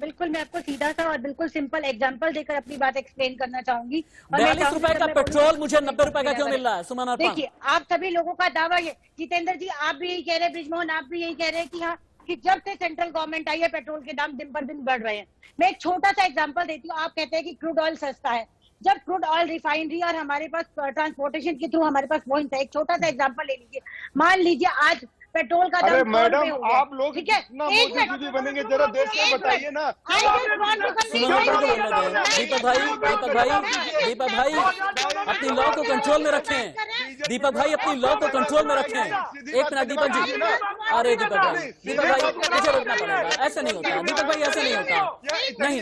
बिल्कुल, मैं आपको सीधा सा और बिल्कुल सिंपल एग्जांपल देकर अपनी बात एक्सप्लेन करना चाहूंगी। 42 रुपए का पेट्रोल मुझे 90 रुपए का क्यों मिल रहा है? सुमन अर्पण। देखिए, आप सभी लोगों का दावा ये, जितेंद्र जी आप भी यही कह रहे हैं, ब्रिजमोहन आप भी यही कह रहे हैं कि हाँ, कि जब से सेंट्रल गवर्नमेंट आई है पेट्रोल के दाम दिन पर दिन बढ़ रहे हैं। मैं एक छोटा सा एग्जांपल देती हूँ। आप कहते हैं कि क्रूड ऑयल सस्ता है, जब क्रूड ऑयल रिफाइनरी और हमारे पास ट्रांसपोर्टेशन के थ्रू हमारे पास पॉइंट है। एक छोटा सा एग्जांपल ले लीजिए, मान लीजिए आज पेट्रोल का अरे दाम मैडम, आप लोग ठीक है, कितना मोदी जी बनेंगे जरा देश में बताइए ना। दीपक भाई अपनी लॉ को कंट्रोल में रखें। दीपक भाई अपनी लॉ को कंट्रोल में रखें। एक मिनट दीपक जी। अरे दीपक भाई मुझे रोकना पड़ेगा, ऐसे नहीं होता दीपक भाई, ऐसे नहीं होता। नहीं,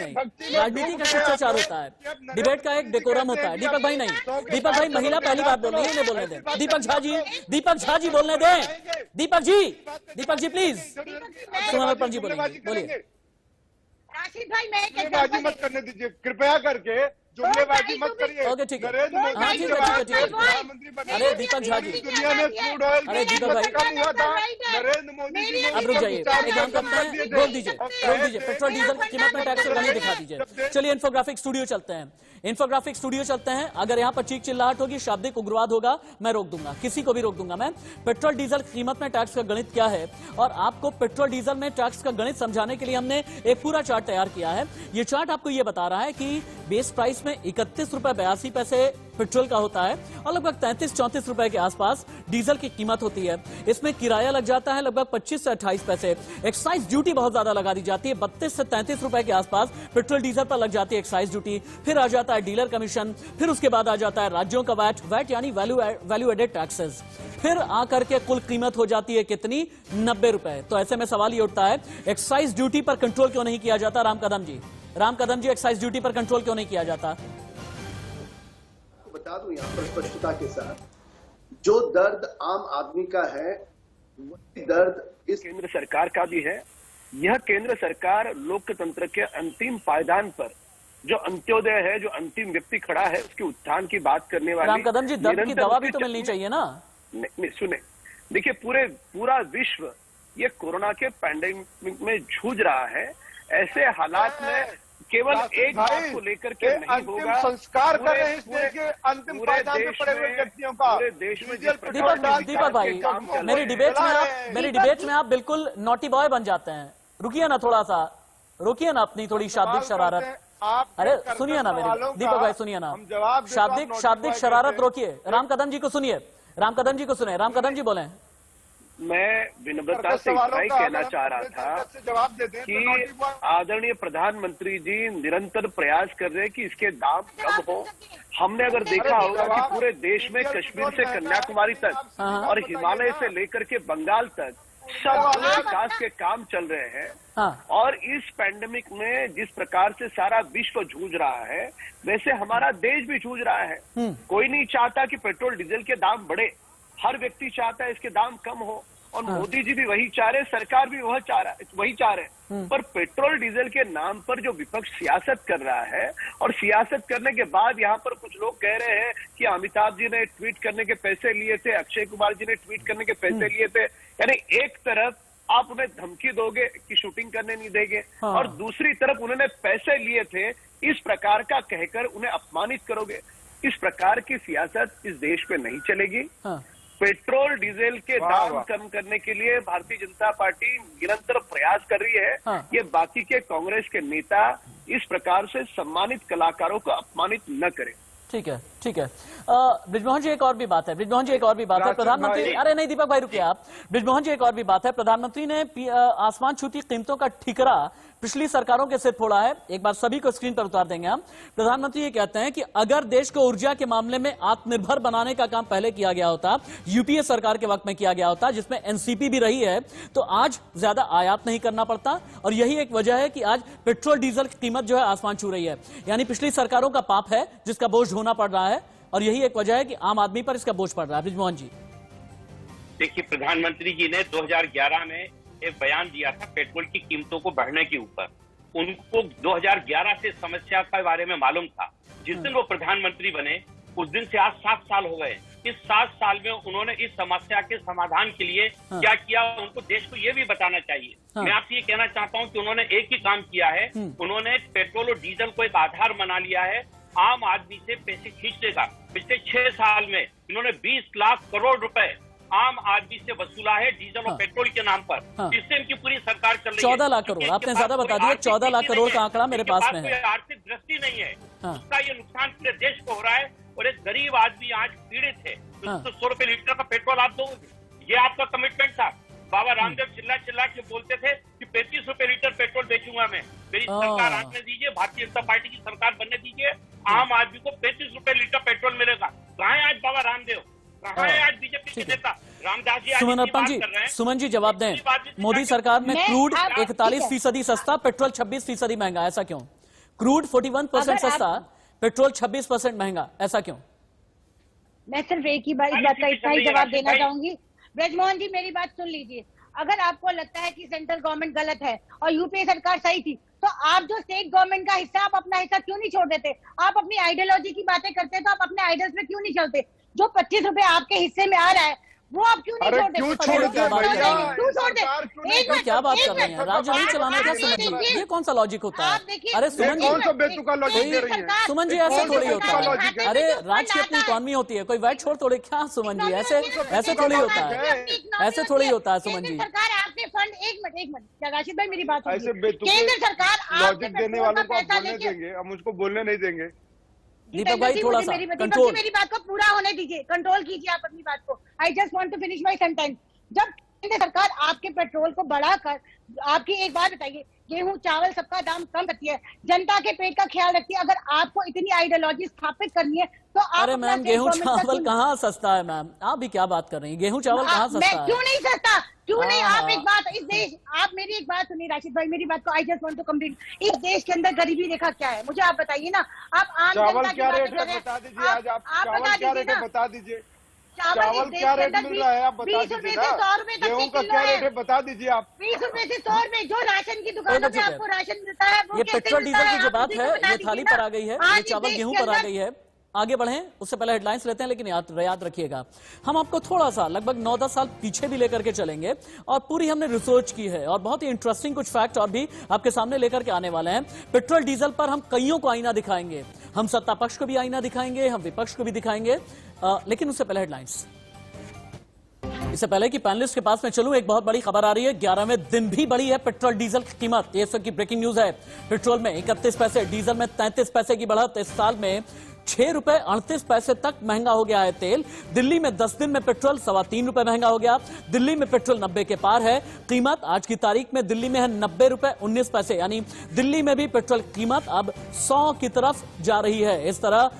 राजनीति का शिष्टाचार होता है, डिबेट का एक डेकोरम होता है। दीपक भाई नहीं, दीपक भाई महिला पहली बात बोल रही है, इन्हें बोलने दें। दीपक झा जी बोलने दें। दीपक जी प्लीज। सुमन अर्पण जी बोलिए। राशिद भाई, मैं जुमलेबाजी मत करने दीजिए कृपया करके, जुमलेबाजी मत करिए। ओके ठीक है, नरेंद्र मोदी हाँ ठीक है। प्रधानमंत्री बने, अरे दीपक झा जी, दुनिया में क्रूड ऑयल अरे दीपक भाई कम हुआ था, नरेंद्र मोदी जी ने अब रुक जाइए, एक काम करते हैं, बोल दीजिए पेट्रोल डीजल की कीमत में टैक्स नहीं दिखा दीजिए। चलिए इन्फोग्राफिक स्टूडियो चलते हैं। अगर यहाँ पर चीख चिल्लाहट होगी, शाब्दिक उग्रवाद होगा, मैं रोक दूंगा, किसी को भी रोक दूंगा मैं। पेट्रोल डीजल की कीमत में टैक्स का गणित क्या है, और आपको पेट्रोल डीजल में टैक्स का गणित समझाने के लिए हमने एक पूरा चार्ट तैयार किया है। ये चार्ट आपको ये बता रहा है कि बेस प्राइस में 31 रुपए 82 पैसे पेट्रोल का होता है और लगभग 33-34 रुपए के आसपास डीजल की कीमत होती है। इसमें किराया लग जाता है लगभग 25 से 28 पैसे। एक्साइज ड्यूटी बहुत ज्यादा लगा दी जाती है, 32 से 33 रुपए के आसपास पेट्रोल डीजल पर लग जाती है एक्साइज ड्यूटी। फिर आ जाता है डीलर कमीशन, फिर उसके बाद आ जाता है राज्यों का वैट यानी वैल्यू एडेड टैक्सेस। फिर आकर के कुल कीमत हो जाती है कितनी? 90 रुपए। तो ऐसे में सवाल ये उठता है, एक्साइज ड्यूटी पर कंट्रोल क्यों नहीं किया जाता? राम कदम जी एक्साइज ड्यूटी पर कंट्रोल क्यों नहीं किया जाता? बता दूं यहाँ पर स्पष्टता के साथ, जो दर्द आम आदमी का है वही दर्द इस केंद्र सरकार का भी है। यह केंद्र सरकार लोकतंत्र के अंतिम पायदान पर जो अंत्योदय है, जो अंतिम व्यक्ति खड़ा है, उसके उत्थान की बात करने वाली। राम कदम जी, दर्द की दवा भी तो मिलनी चाहिए ना। नहीं, सुने, देखिए पूरा विश्व ये कोरोना के पैंडेमिक में जूझ रहा है। ऐसे हालात में केवल एक बात को लेकर के नहीं होगा, संस्कार कर रहे हैं इस देश के अंतिम पायदान में पड़े हुए व्यक्तियों का। पूरे देश में दीपक भाई, मेरी डिबेट में आप बिल्कुल नॉटी बॉय बन जाते हैं। रुकिए ना, थोड़ा सा रुकिए ना अपनी थोड़ी शाब्दिक शरारत। अरे सुनिए ना मेरी दीपक भाई, सुनिए ना, शाब्दिक शरारत रोकिए। राम कदम जी को सुनिए, राम कदम जी बोले। मैं विनम्रता से इतना ही कहना चाह रहा था कि आदरणीय प्रधानमंत्री जी निरंतर प्रयास कर रहे हैं कि इसके दाम कम हो। हमने अगर देखा होगा कि पूरे देश में कश्मीर से कन्याकुमारी तक और हिमालय से लेकर के बंगाल तक सब विकास के काम चल रहे हैं। और इस पैंडेमिक में जिस प्रकार से सारा विश्व जूझ रहा है, वैसे हमारा देश भी जूझ रहा है। कोई नहीं चाहता कि पेट्रोल डीजल के दाम बढ़े, हर व्यक्ति चाहता है इसके दाम कम हो, और मोदी जी भी वही चाह रहे, सरकार भी वही चाह रहे। पर पेट्रोल डीजल के नाम पर जो विपक्ष सियासत कर रहा है, और सियासत करने के बाद यहाँ पर कुछ लोग कह रहे हैं कि अमिताभ जी ने ट्वीट करने के पैसे लिए थे, अक्षय कुमार जी ने ट्वीट करने के पैसे लिए थे। यानी एक तरफ आप उन्हें धमकी दोगे कि शूटिंग करने नहीं देंगे, और दूसरी तरफ उन्होंने पैसे लिए थे इस प्रकार का कहकर उन्हें अपमानित करोगे। इस प्रकार की सियासत इस देश में नहीं चलेगी। पेट्रोल डीजल के दाम कम करने के लिए भारतीय जनता पार्टी निरंतर प्रयास कर रही है। ये बाकी के कांग्रेस के नेता इस प्रकार से सम्मानित कलाकारों को अपमानित न करें। ठीक है ब्रिजमोहन जी, एक और भी बात है। प्रधानमंत्री, अरे नहीं दीपक भाई रुकिए आप। ब्रिजमोहन जी, एक और भी बात है। प्रधानमंत्री ने आसमान छूती कीमतों का ठिकरा पिछली सरकारों के सिर फोड़ा है। एक बार सभी को स्क्रीन पर उतार देंगे हम। प्रधानमंत्री ये कहते हैं कि अगर देश को ऊर्जा के मामले में आत्मनिर्भर बनाने का काम पहले किया गया होता, यूपीए सरकार के वक्त में किया गया होता, जिसमें एनसीपी भी रही है, तो आज ज्यादा आयात नहीं करना पड़ता। और यही एक वजह है कि आज पेट्रोल डीजल की कीमत जो है आसमान छू रही है। यानी पिछली सरकारों का पाप है जिसका बोझ ढोना पड़ रहा है, और यही एक वजह है कि आम आदमी पर इसका बोझ पड़ रहा है। ब्रिजमोहन जी, देखिए, प्रधानमंत्री जी ने 2011 में एक बयान दिया था पेट्रोल की कीमतों को बढ़ने के ऊपर, उनको 2011 से समस्या के बारे में मालूम था। जिस दिन वो प्रधानमंत्री बने उस दिन से आज 7 साल हो गए। इस 7 साल में उन्होंने इस समस्या के समाधान के लिए क्या किया, उनको देश को ये भी बताना चाहिए। मैं आपसे ये कहना चाहता हूँ कि उन्होंने एक ही काम किया है, उन्होंने पेट्रोल और डीजल को एक आधार बना लिया है आम आदमी से पैसे खींचने का। पिछले 6 साल में इन्होंने 20 लाख करोड़ रुपए आम आदमी से वसूला है डीजल और पेट्रोल के नाम पर। इससे इनकी पूरी सरकार चल रही है। 14 लाख करोड़, आपने ज्यादा बता दिया। 14 लाख करोड़ का आंकड़ा मेरे पास में है। आर्थिक दृष्टि नहीं है, उसका ये नुकसान पूरे देश को हो रहा है और एक गरीब आदमी आज पीड़ित है। तो 100 रुपए लीटर का पेट्रोल आप दोगे, ये आपका कमिटमेंट था। बाबा रामदेव चिल्ला के बोलते थे कि 35 रुपए लीटर पेट्रोल बेचूंगा मैं, मेरी सरकार आने दीजिए, भारतीय जनता पार्टी की सरकार बनने दीजिए, आम आदमी को 35 रुपए लीटर पेट्रोल मिलेगा। कहाँ है आज बाबा रामदेव, कहाँ है आज बीजेपी के नेता रामदास जी? सुमन अर्पण जी, सुमन जी जवाब दें। मोदी सरकार में क्रूड 41% सस्ता, पेट्रोल 26% महंगा, ऐसा क्यों? क्रूड 41% सस्ता, पेट्रोल 26% महंगा, ऐसा क्यों? मैं सिर्फ एक ही बात, इस बात का इतना ही जवाब देना चाहूंगी। ब्रजमोहन जी मेरी बात सुन लीजिए। अगर आपको लगता है कि सेंट्रल गवर्नमेंट गलत है और यूपीए सरकार सही थी, तो आप जो स्टेट गवर्नमेंट का हिस्सा, आप अपना हिस्सा क्यों नहीं छोड़ देते? आप अपनी आइडियोलॉजी की बातें करते तो आप अपने आइडल्स पे क्यों नहीं चलते? जो 25 रुपए आपके हिस्से में आ रहा है वो आप क्यों नहीं छोड़ देते? क्यों छोड़ देते भैया? क्यों छोड़ देते? क्या बात कर रहे हैं? राज्य नहीं चलाने का सुमन जी, ये कौन सा लॉजिक होता है? अरे सुमन जी, कौन सा बेतुका लॉजिक दे रही है? सुमन जी ऐसे थोड़ी होता है। अरे राज्य की अपनी इकॉनमी होती है, कोई वैट छोड़ थोड़ी। क्या सुमन जी, ऐसे थोड़ी होता है, ऐसे थोड़ी होता है सुमन जी। सरकार आपके फंड, एक मिनट राशिद भाई मेरी बात ऐसे सुनिए। बेतुके केंद्र सरकार लॉजिक देने वालों को आप बोलने देंगे, हम उसको बोलने नहीं देंगे। दीपक भाई थोड़ा सा कंट्रोल, मेरी बात को पूरा होने दीजिए, कंट्रोल कीजिए आप अपनी बात को। I just want to finish my sentence. जब केंद्र सरकार आपके पेट्रोल को बढ़ाकर, आपकी एक बात बताइए, गेहूं चावल सबका दाम कम करती है, जनता के पेट का ख्याल रखती है, अगर आपको इतनी आइडियोलॉजी स्थापित करनी है तो आप अरे मैम गेहूं चावल कहाँ सस्ता है मैम? आप भी क्या बात कर रही हैं? गेहूं चावल कहाँ सस्ता है? क्यों नहीं सस्ता? क्यों नहीं? आप एक बात, इस देश, आप मेरी एक बात सुनिए राशिद भाई, मेरी बात को I just want to complete. इस देश के अंदर गरीबी रेखा क्या है मुझे आप बताइए ना। आप आम चावल क्या रेट है बता दीजिए, आज आप चावल क्या रेट है बता दीजिए। चावल क्या रेट मिल रहा है आप बता दीजिए ना। गेहूं का क्या रेट है बता दीजिए आप। 20 रुपए से 100 रुपए जो राशन की दुकानों पे आपको राशन मिलता है, ये पेट्रोल डीजल की जो बात है ये थाली पर आ गई है, ये चावल गेहूं पर आ गई है। आगे बढ़ें उससे पहले हेडलाइंस लेते हैं, लेकिन याद रखिएगा हम आपको थोड़ा सा लगभग 9-10 साल पीछे भी लेकर के चलेंगे और पूरी हमने रिसर्च की है और बहुत ही इंटरेस्टिंग कुछ फैक्ट और भी आपके सामने लेकर के आने वाले हैं। पेट्रोल डीजल पर हम कईयों को आईना दिखाएंगे, हम सत्ता पक्ष को भी आईना दिखाएंगे, हम विपक्ष को भी दिखाएंगे, लेकिन उससे पहले हेडलाइंस। इससे पहले कि पैनलिस्ट के पास में चलूं, एक बहुत बड़ी खबर आ रही है। 11वें दिन भी बढ़ी है पेट्रोल डीजल की कीमत। ये सब की ब्रेकिंग न्यूज है। पेट्रोल में 31 पैसे, डीजल में 33 पैसे की बढ़त। इस साल में 6 रुपए 38 पैसे तक महंगा हो गया है तेल। दिल्ली में 10 दिन में पेट्रोल 3.25 रुपए महंगा हो गया। दिल्ली में पेट्रोल 90 के पार है। कीमत आज की तारीख में दिल्ली में है 90 रुपए 19 पैसे, यानी दिल्ली में भी पेट्रोल कीमत अब 100 की तरफ जा रही है। इस तरह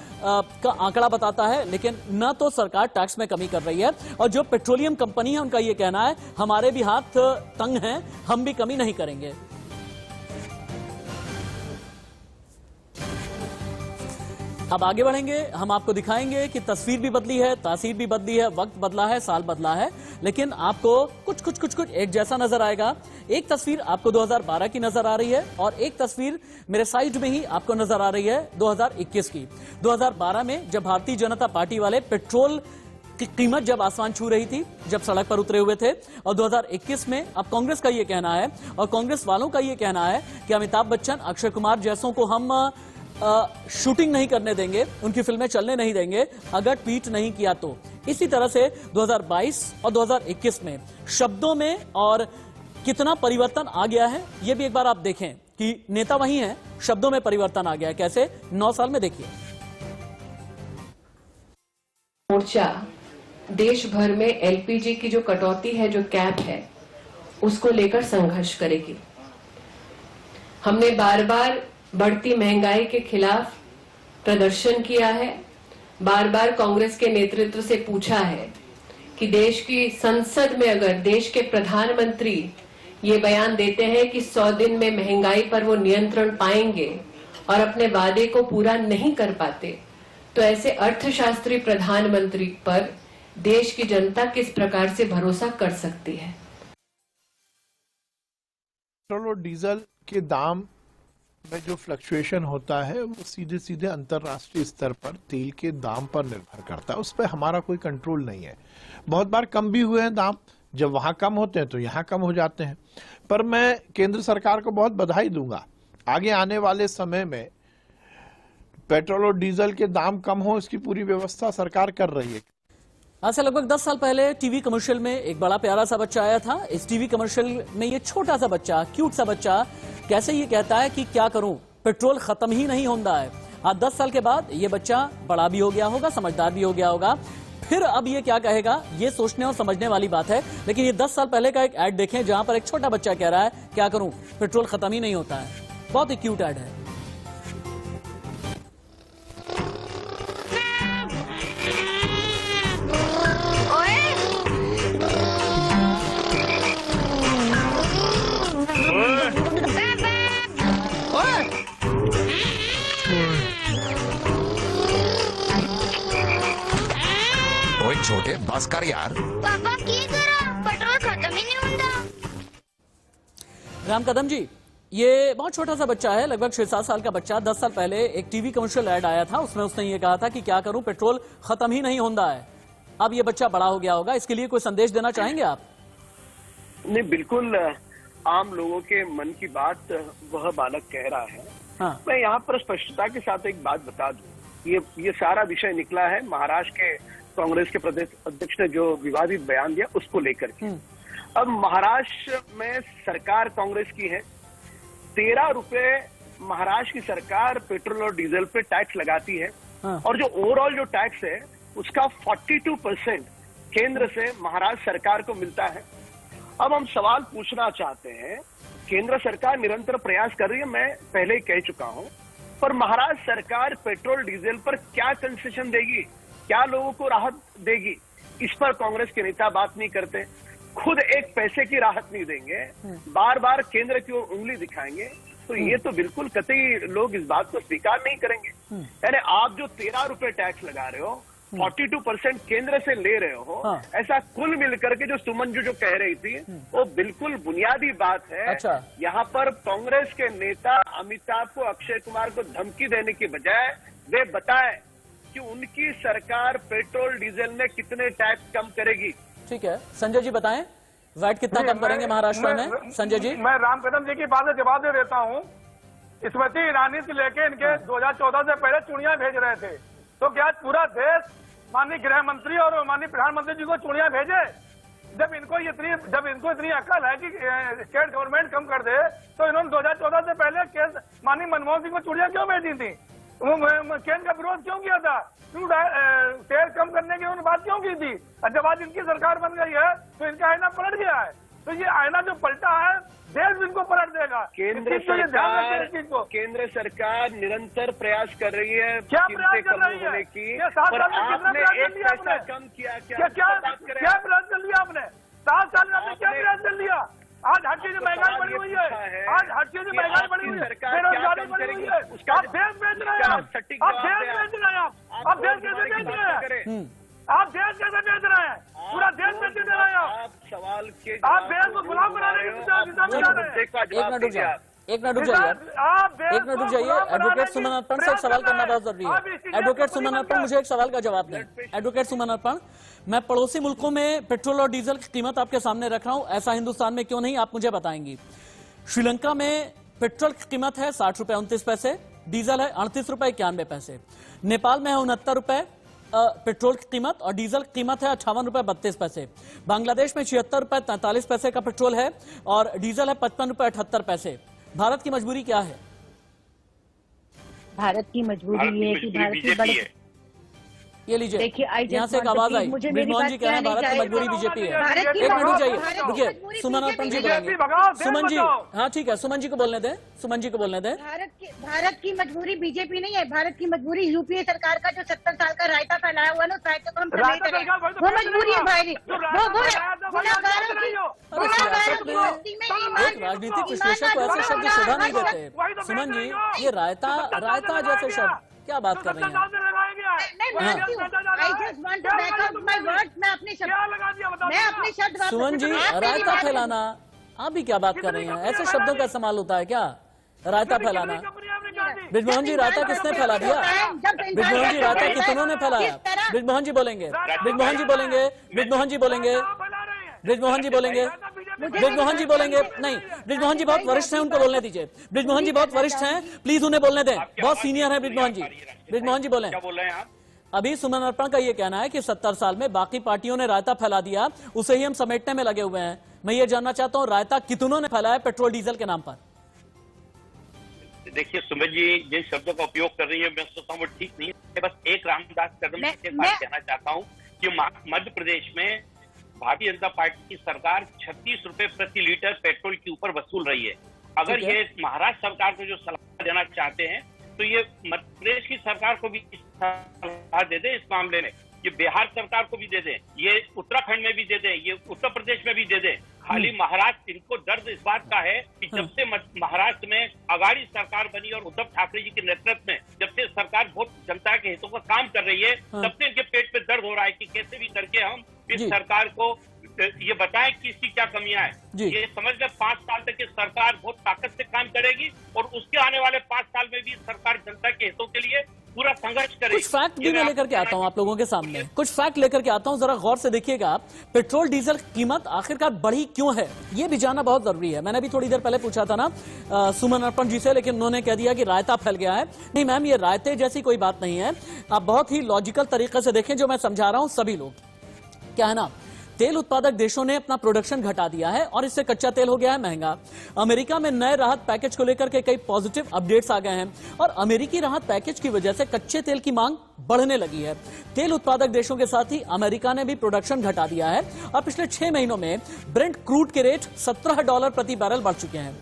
का आंकड़ा बताता है, लेकिन न तो सरकार टैक्स में कमी कर रही है और जो पेट्रोलियम कंपनी है उनका यह कहना है हमारे भी हाथ तंग हैं, हम भी कमी नहीं करेंगे। अब आगे बढ़ेंगे, हम आपको दिखाएंगे कि तस्वीर भी बदली है, तासीर भी बदली है, वक्त बदला है, साल बदला है, लेकिन आपको कुछ एक जैसा नजर आएगा। एक तस्वीर आपको 2012 की नजर आ रही है और एक तस्वीर मेरे साइड में ही आपको नजर आ रही है 2021 की। 2012 में जब भारतीय जनता पार्टी वाले पेट्रोल की कीमत जब आसमान छू रही थी, जब सड़क पर उतरे हुए थे, और 2021 में अब कांग्रेस का यह कहना है और कांग्रेस वालों का यह कहना है कि अमिताभ बच्चन, अक्षय कुमार जैसों को हम शूटिंग नहीं करने देंगे, उनकी फिल्में चलने नहीं देंगे अगर ट्वीट नहीं किया तो। इसी तरह से 2022 और 2021 में शब्दों में और कितना परिवर्तन आ गया है, यह भी एक बार आप देखें कि नेता वही हैं, शब्दों में परिवर्तन आ गया है। कैसे? 9 साल में देखिए। मोर्चा देश भर में एलपीजी की जो कटौती है, जो कैप है, उसको लेकर संघर्ष करेगी। हमने बार बार बढ़ती महंगाई के खिलाफ प्रदर्शन किया है, बार बार कांग्रेस के नेतृत्व से पूछा है कि देश की संसद में अगर देश के प्रधानमंत्री ये बयान देते हैं कि 100 दिन में महंगाई पर वो नियंत्रण पाएंगे और अपने वादे को पूरा नहीं कर पाते, तो ऐसे अर्थशास्त्री प्रधानमंत्री पर देश की जनता किस प्रकार से भरोसा कर सकती है? पेट्रोल और डीजल के दाम में जो फ्लक्चुएशन होता है वो सीधे सीधे अंतर्राष्ट्रीय स्तर पर तेल के दाम पर निर्भर करता है, उस पर हमारा कोई कंट्रोल नहीं है। बहुत बार कम भी हुए हैं दाम, जब वहां कम होते हैं तो यहां कम हो जाते हैं। पर मैं केंद्र सरकार को बहुत बधाई दूंगा, आगे आने वाले समय में पेट्रोल और डीजल के दाम कम हो इसकी पूरी व्यवस्था सरकार कर रही है। आज से लगभग 10 साल पहले टीवी कमर्शियल में एक बड़ा प्यारा सा बच्चा आया था। इस टीवी कमर्शियल में ये छोटा सा बच्चा, क्यूट सा बच्चा कैसे ये कहता है कि क्या करूं, पेट्रोल खत्म ही नहीं होता है। आज 10 साल के बाद ये बच्चा बड़ा भी हो गया होगा, समझदार भी हो गया होगा, फिर अब ये क्या कहेगा ये सोचने और समझने वाली बात है। लेकिन ये 10 साल पहले का एक ऐड देखें जहां पर एक छोटा बच्चा कह रहा है क्या करूं, पेट्रोल खत्म ही नहीं होता है। बहुत ही क्यूट ऐड है। छोटे बस कर यार, पापा की करा पेट्रोल खत्म ही नहीं होता। राम कदम जी, ये बहुत छोटा सा बच्चा है, लगभग 6-7 साल का बच्चा। 10 साल पहले एक टीवी कमर्शियल ऐड आया था, उसमें उसने ये कहा था कि क्या करूं, पेट्रोल खत्म ही नहीं होता है। अब ये बच्चा बड़ा हो गया होगा, इसके लिए कोई संदेश देना चाहेंगे आप? नहीं, बिल्कुल आम लोगों के मन की बात वह बालक कह रहा है। हाँ। मैं यहाँ पर स्पष्टता के साथ एक बात बता दूं, ये सारा विषय निकला है महाराष्ट्र के कांग्रेस के प्रदेश अध्यक्ष ने जो विवादित बयान दिया उसको लेकर के। अब महाराष्ट्र में सरकार कांग्रेस की है, 13 रुपए महाराष्ट्र की सरकार पेट्रोल और डीजल पे टैक्स लगाती है। हाँ। और जो ओवरऑल जो टैक्स है उसका 42% केंद्र से महाराष्ट्र सरकार को मिलता है। अब हम सवाल पूछना चाहते हैं, केंद्र सरकार निरंतर प्रयास कर रही है, मैं पहले ही कह चुका हूं, पर महाराष्ट्र सरकार पेट्रोल डीजल पर क्या कंसेशन देगी, क्या लोगों को राहत देगी, इस पर कांग्रेस के नेता बात नहीं करते। खुद एक पैसे की राहत नहीं देंगे, बार बार केंद्र की ओर उंगली दिखाएंगे, तो ये तो बिल्कुल कतई लोग इस बात को स्वीकार नहीं करेंगे। यानी आप जो 13 रुपए टैक्स लगा रहे हो, 42% केंद्र से ले रहे हो। हाँ। ऐसा कुल मिलकर के जो सुमन जो कह रही थी वो बिल्कुल बुनियादी बात है। अच्छा। यहाँ पर कांग्रेस के नेता अमिताभ को, अक्षय कुमार को धमकी देने की बजाय वे बताएं कि उनकी सरकार पेट्रोल डीजल में कितने टैक्स कम करेगी। ठीक है, संजय जी बताएं, वैट कितना कम करेंगे महाराष्ट्र में? संजय जी, मैं राम कदम जी की बात से जवाब दे देता हूँ। स्मृति ईरानी से लेके इनके 2014 से पहले चूड़ियां भेज रहे थे, तो क्या पूरा देश माननीय गृह मंत्री और माननीय प्रधानमंत्री जी को चूड़ियां भेजे? जब इनको इतनी अकल है कि स्टेट गवर्नमेंट कम कर दे, तो इन्होंने 2014 से पहले माननीय मनमोहन सिंह को चूड़ियां क्यों भेजी थी? वो केंद्र का विरोध क्यों किया था? तेल कम करने की उन्होंने बात क्यों की थी? और जब आज इनकी सरकार बन गई है तो इनका आईना पलट गया है। तो ये आईना जो पलटा है देश इनको पलट देगा। केंद्र सरकार निरंतर प्रयास कर रही है, क्या प्रयास कर रही है? ये 7 साल में कितना प्रयास कर लिया आपने? कम किया क्या प्रयास कर लिया आपने? 7 साल में आपने क्या प्रयास कर लिया? आज हर चीज महंगाई बढ़ी हुई है, आज हर चीज महंगाई बढ़ी हुई है, बेरोजगारी बढ़ी हुई है। आप देश बेच रहे हैं, आप देश बेच रहे हैं, आप देश कैसे बेच रहे हैं? आप देश कैसे बेच रहे हैं? पूरा देश बेच दे रहे हैं आप। सवाल के आप देश को गुलाम बनाने की एक मिनट रुक जाइए। एडवोकेट सुमन अर्पण से एक सवाल करना बहुत जरूरी है। एडवोकेट सुमन अर्पण, मुझे एक सवाल का जवाब दें। एडवोकेट सुमन अर्पण, मैं पड़ोसी मुल्कों में पेट्रोल और डीजल की कीमत आपके सामने रख रहा हूं, ऐसा हिंदुस्तान में क्यों नहीं, आप मुझे बताएंगी। श्रीलंका में पेट्रोल की कीमत है 60 रुपए 29 पैसे, डीजल है 38 रुपए 91 पैसे। नेपाल में है 69 रुपए पेट्रोल की कीमत और डीजल की कीमत है 58 रुपए 32 पैसे। बांग्लादेश में 76 रुपए 43 पैसे का पेट्रोल है और डीजल है 55 रुपए 78 पैसे। भारत की मजबूरी क्या है? भारत की मजबूरी ये है कि भारत की बड़ी, ये लीजिए, देखिए यहाँ से एक आवाज आई, ब्रिजमोहन जी कह रहे हैं भारत की मजबूरी बीजेपी है। एक मिनट रुक जाइए, रुकिए, सुमन अर्पण जी बोलेंगे। सुमन जी, हाँ ठीक है, सुमन जी को बोलने दें, सुमन जी को बोलने दें। भारत की मजबूरी बीजेपी नहीं है, भारत की मजबूरी यूपीए सरकार का जो 70 साल का रायता फैलाया हुआ है ना, उस रायते को हम नहीं करें, वो मजबूरी है भाई। राजनीतिक विश्लेषक को ऐसे शब्द शोभा नहीं देते। सुमन जी, ये रायता जैसे शब्द क्या बात कर रही हैं? सुमन जी, रायता फैलाना, आप भी क्या बात कर रही हैं? ऐसे शब्दों का इस्तेमाल होता है क्या? रायता फैलाना। ब्रिजमोहन जी, रायता किसने फैला दिया? ब्रिजमोहन जी, रायता कितनों ने फैलाया? ब्रिजमोहन जी बोलेंगे, ब्रिजमोहन जी बोलेंगे, ब्रिजमोहन जी बोलेंगे, ब्रिजमोहन जी बोलेंगे, ब्रिजमोहन जी बोलेंगे। नहीं, ब्रिजमोहन जी बहुत वरिष्ठ हैं, उनको बोलने दीजिए। ब्रिजमोहन जी बहुत वरिष्ठ हैं, प्लीज उन्हें बोलने दें, बहुत सीनियर है ब्रिजमोहन जी। ब्रिजमोहन जी बोलें। क्या बोल रहे हैं आप? अभी सुमन अर्पण का ये कहना है कि 70 साल में बाकी पार्टियों ने रायता फैला दिया, उसे ही हम समेटने में लगे हुए हैं। मैं ये जानना चाहता हूं, रायता कितनों ने फैलाया पेट्रोल डीजल के नाम पर? देखिए सुमित जी, जिन शब्दों का उपयोग कर रही है मैं सोचता हूँ वो ठीक नहीं है। बस एक रामदास कदम से बात कहना चाहता हूँ कि मध्य प्रदेश में भारतीय जनता पार्टी की सरकार 36 रुपए प्रति लीटर पेट्रोल के ऊपर वसूल रही है। अगर ये महाराष्ट्र सरकार को जो सलाह देना चाहते हैं तो ये मध्य प्रदेश की सरकार को भी सलाह दे दे इस मामले में, ये बिहार सरकार को भी दे दें, ये उत्तराखंड में भी दे दें, ये उत्तर प्रदेश में भी दे दें। खाली महाराष्ट्र, इनको दर्द इस बात का है कि जब से महाराष्ट्र में अगाड़ी सरकार बनी और उद्धव ठाकरे जी के नेतृत्व में जब से सरकार बहुत जनता के हितों का काम कर रही है, तब से इनके पेट पे दर्द हो रहा है कि कैसे भी करके हम इस सरकार को ये बताएं कि इसकी क्या कमियां हैं। ये समझ लें 5 साल तक ये सरकार बहुत ताकत से काम करेगी और उसके आने वाले 5 साल में भी सरकार जनता के हितों के लिए पूरा संघर्ष करेगी। कुछ फैक्ट भी मैं लेकर के आता हूं आप लोगों के सामने, कुछ फैक्ट लेकर के आता हूं, जरा गौर से देखिएगा। पेट्रोल डीजल की कीमत आखिरकार बढ़ी क्यों है, ये भी जानना बहुत जरूरी है। मैंने भी थोड़ी देर पहले पूछा था ना सुमन अर्पण जी से, लेकिन उन्होंने कह दिया कि रायता फैल गया है। नहीं मैम, ये रायते जैसी कोई बात नहीं है। आप बहुत ही लॉजिकल तरीके से देखें जो मैं समझा रहा हूं सभी लोग। क्या है ना, तेल उत्पादक देशों ने अपना प्रोडक्शन घटा दिया है और इससे कच्चा तेल हो गया है महंगा। अमेरिका में नए राहत पैकेज को लेकर के कई पॉजिटिव अपडेट्स आ गए हैं और अमेरिकी राहत पैकेज की वजह से कच्चे तेल की मांग बढ़ने लगी है। तेल उत्पादक देशों के साथ ही अमेरिका ने भी प्रोडक्शन घटा दिया है और पिछले 6 महीनों में ब्रेंट क्रूड के रेट $17 प्रति बैरल बढ़ चुके हैं।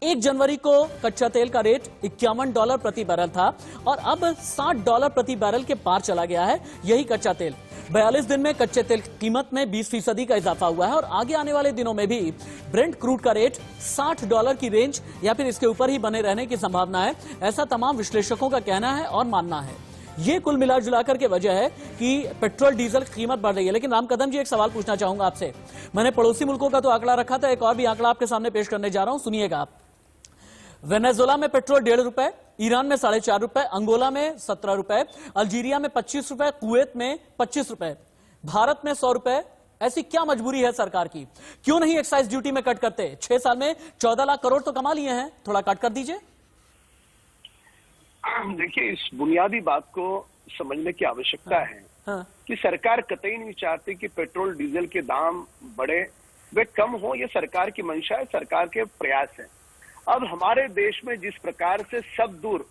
1 जनवरी को कच्चा तेल का रेट $51 प्रति बैरल था और अब $60 प्रति बैरल के पार चला गया है यही कच्चा तेल। 42 दिन में कच्चे तेल की कीमत में 20% का इजाफा हुआ है और आगे आने वाले दिनों में भी ब्रेंट क्रूड का रेट $60 की रेंज या फिर इसके ऊपर ही बने रहने की संभावना है, ऐसा तमाम विश्लेषकों का कहना है और मानना है। ये कुल मिला जुलाकर के वजह है कि पेट्रोल डीजल की कीमत बढ़ रही है। लेकिन राम कदम जी, एक सवाल पूछना चाहूंगा आपसे। मैंने पड़ोसी मुल्कों का तो आंकड़ा रखा था, एक और भी आंकड़ा आपके सामने पेश करने जा रहा हूं, सुनिएगा आप। वेनेजुएला में पेट्रोल ₹1.5, ईरान में ₹4.5, अंगोला में ₹17, अल्जीरिया में ₹25, कुवैत में ₹25, भारत में ₹100। ऐसी क्या मजबूरी है सरकार की? क्यों नहीं एक्साइज ड्यूटी में कट करते? 6 साल में 14 लाख करोड़ तो कमा लिए हैं, थोड़ा कट कर दीजिए। देखिए, इस बुनियादी बात को समझने की आवश्यकता है कि सरकार कतई नहीं चाहती कि पेट्रोल डीजल के दाम बढ़े, वे कम हो। ये सरकार की मंशा है, सरकार के प्रयास है। अब हमारे देश में जिस प्रकार से सब दूर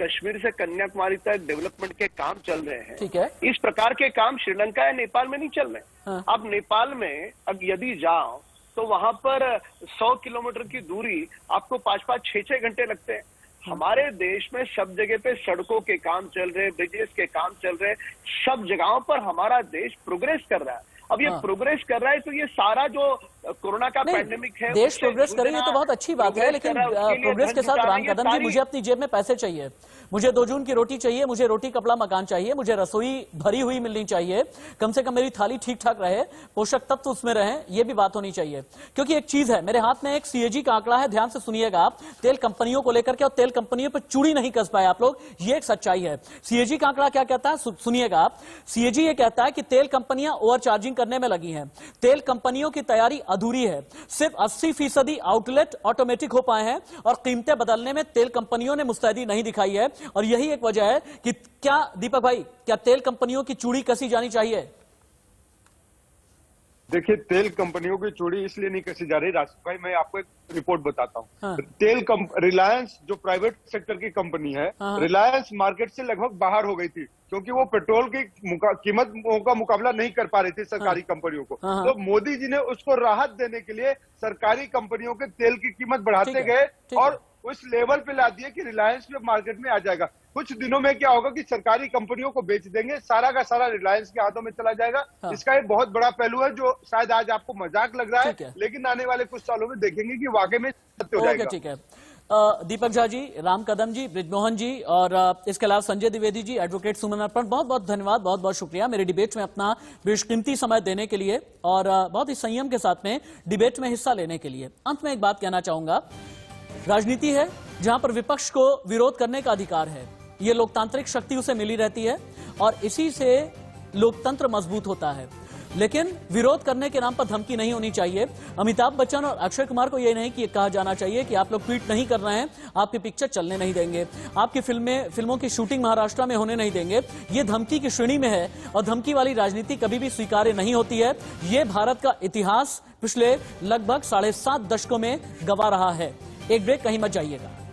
कश्मीर से कन्याकुमारी तक डेवलपमेंट के काम चल रहे हैं, ठीक है, इस प्रकार के काम श्रीलंका या नेपाल में नहीं चल रहे। अब नेपाल में अब यदि जाओ तो वहां पर 100 किलोमीटर की दूरी आपको 5-5, 6-6 घंटे लगते हैं। हमारे देश में सब जगह पे सड़कों के काम चल रहे, ब्रिजेस के काम चल रहे, सब जगहों पर हमारा देश प्रोग्रेस कर रहा है। अब ये प्रोग्रेस कर रहा है तो ये सारा जो कोरोना का पैंडेमिक है, देश प्रोग्रेस करे, ये तो बहुत अच्छी बात है, लेकिन प्रोग्रेस के साथ राम कदम जी, मुझे अपनी जेब में पैसे चाहिए, मुझे 2 जून की रोटी चाहिए, मुझे रोटी कपड़ा मकान चाहिए, मुझे रसोई भरी हुई मिलनी चाहिए, कम से कम मेरी थाली ठीक ठाक रहे, पोषक तत्व उसमें रहे, ये भी बात होनी चाहिए। क्योंकि एक चीज है, मेरे हाथ में एक सीएजी का आंकड़ा है, ध्यान से सुनिएगा आप, तेल कंपनियों को लेकर के, और तेल कंपनियों पर चूड़ी नहीं कस पाए आप लोग, ये एक सच्चाई है। सीएजी का आंकड़ा क्या कहता है, सुनिएगा आप। सीएजी ये कहता है कि तेल कंपनियां ओवरचार्जिंग करने में लगी हैं, तेल कंपनियों की तैयारी अधूरी है, सिर्फ 80% आउटलेट ऑटोमेटिक हो पाए हैं और कीमतें बदलने में तेल कंपनियों ने मुस्तैदी नहीं दिखाई है। और यही एक वजह है कि क्या दीपक भाई, क्या तेल कंपनियों की चूड़ी कसी जानी चाहिए? देखिए, तेल कंपनियों की चूड़ी इसलिए नहीं कसी जा रही राशिद भाई, मैं आपको एक रिपोर्ट बताता हूँ। रिलायंस जो प्राइवेट सेक्टर की कंपनी है, रिलायंस मार्केट से लगभग बाहर हो गई थी क्योंकि वो पेट्रोल की कीमतों का मुकाबला नहीं कर पा रही थी सरकारी कंपनियों को। तो मोदी जी ने उसको राहत देने के लिए सरकारी कंपनियों के तेल की कीमत बढ़ाते गए और उस लेवल पे ला दिए कि रिलायंस में मार्केट में आ जाएगा। कुछ दिनों में क्या होगा कि सरकारी कंपनियों को बेच देंगे, सारा का सारा रिलायंस के हाथों में चला जाएगा। इसका एक बहुत बड़ा पहलू है जो शायद आज आपको मजाक लग रहा है, लेकिन आने वाले कुछ सालों में देखेंगे कि वाकई में सत्य हो जाएगा। ठीक है, दीपक झा जी, राम कदम जी, ब्रिजमोहन जी और इसके अलावा संजय द्विवेदी जी, एडवोकेट सुमन अर्पण, बहुत बहुत धन्यवाद, बहुत बहुत शुक्रिया मेरे डिबेट में अपना बेशकीमती समय देने के लिए और बहुत ही संयम के साथ में डिबेट में हिस्सा लेने के लिए। अंत में एक बात कहना चाहूंगा, राजनीति है, जहां पर विपक्ष को विरोध करने का अधिकार है। ये लोकतांत्रिक शक्ति उसे मिली रहती है और इसी से लोकतंत्र मजबूत होता है। लेकिन विरोध करने के नाम पर धमकी नहीं होनी चाहिए। अमिताभ बच्चन और अक्षय कुमार को यह नहीं कि कहा जाना चाहिए कि आप लोग ट्वीट नहीं कर रहे हैं, आपकी पिक्चर चलने नहीं देंगे, आपकी फिल्मों की शूटिंग महाराष्ट्र में होने नहीं देंगे। ये धमकी की श्रेणी में है और धमकी वाली राजनीति कभी भी स्वीकार्य नहीं होती है। ये भारत का इतिहास पिछले लगभग 7.5 दशकों में गवा रहा है। एक ब्रेक, कहीं मत जाइएगा।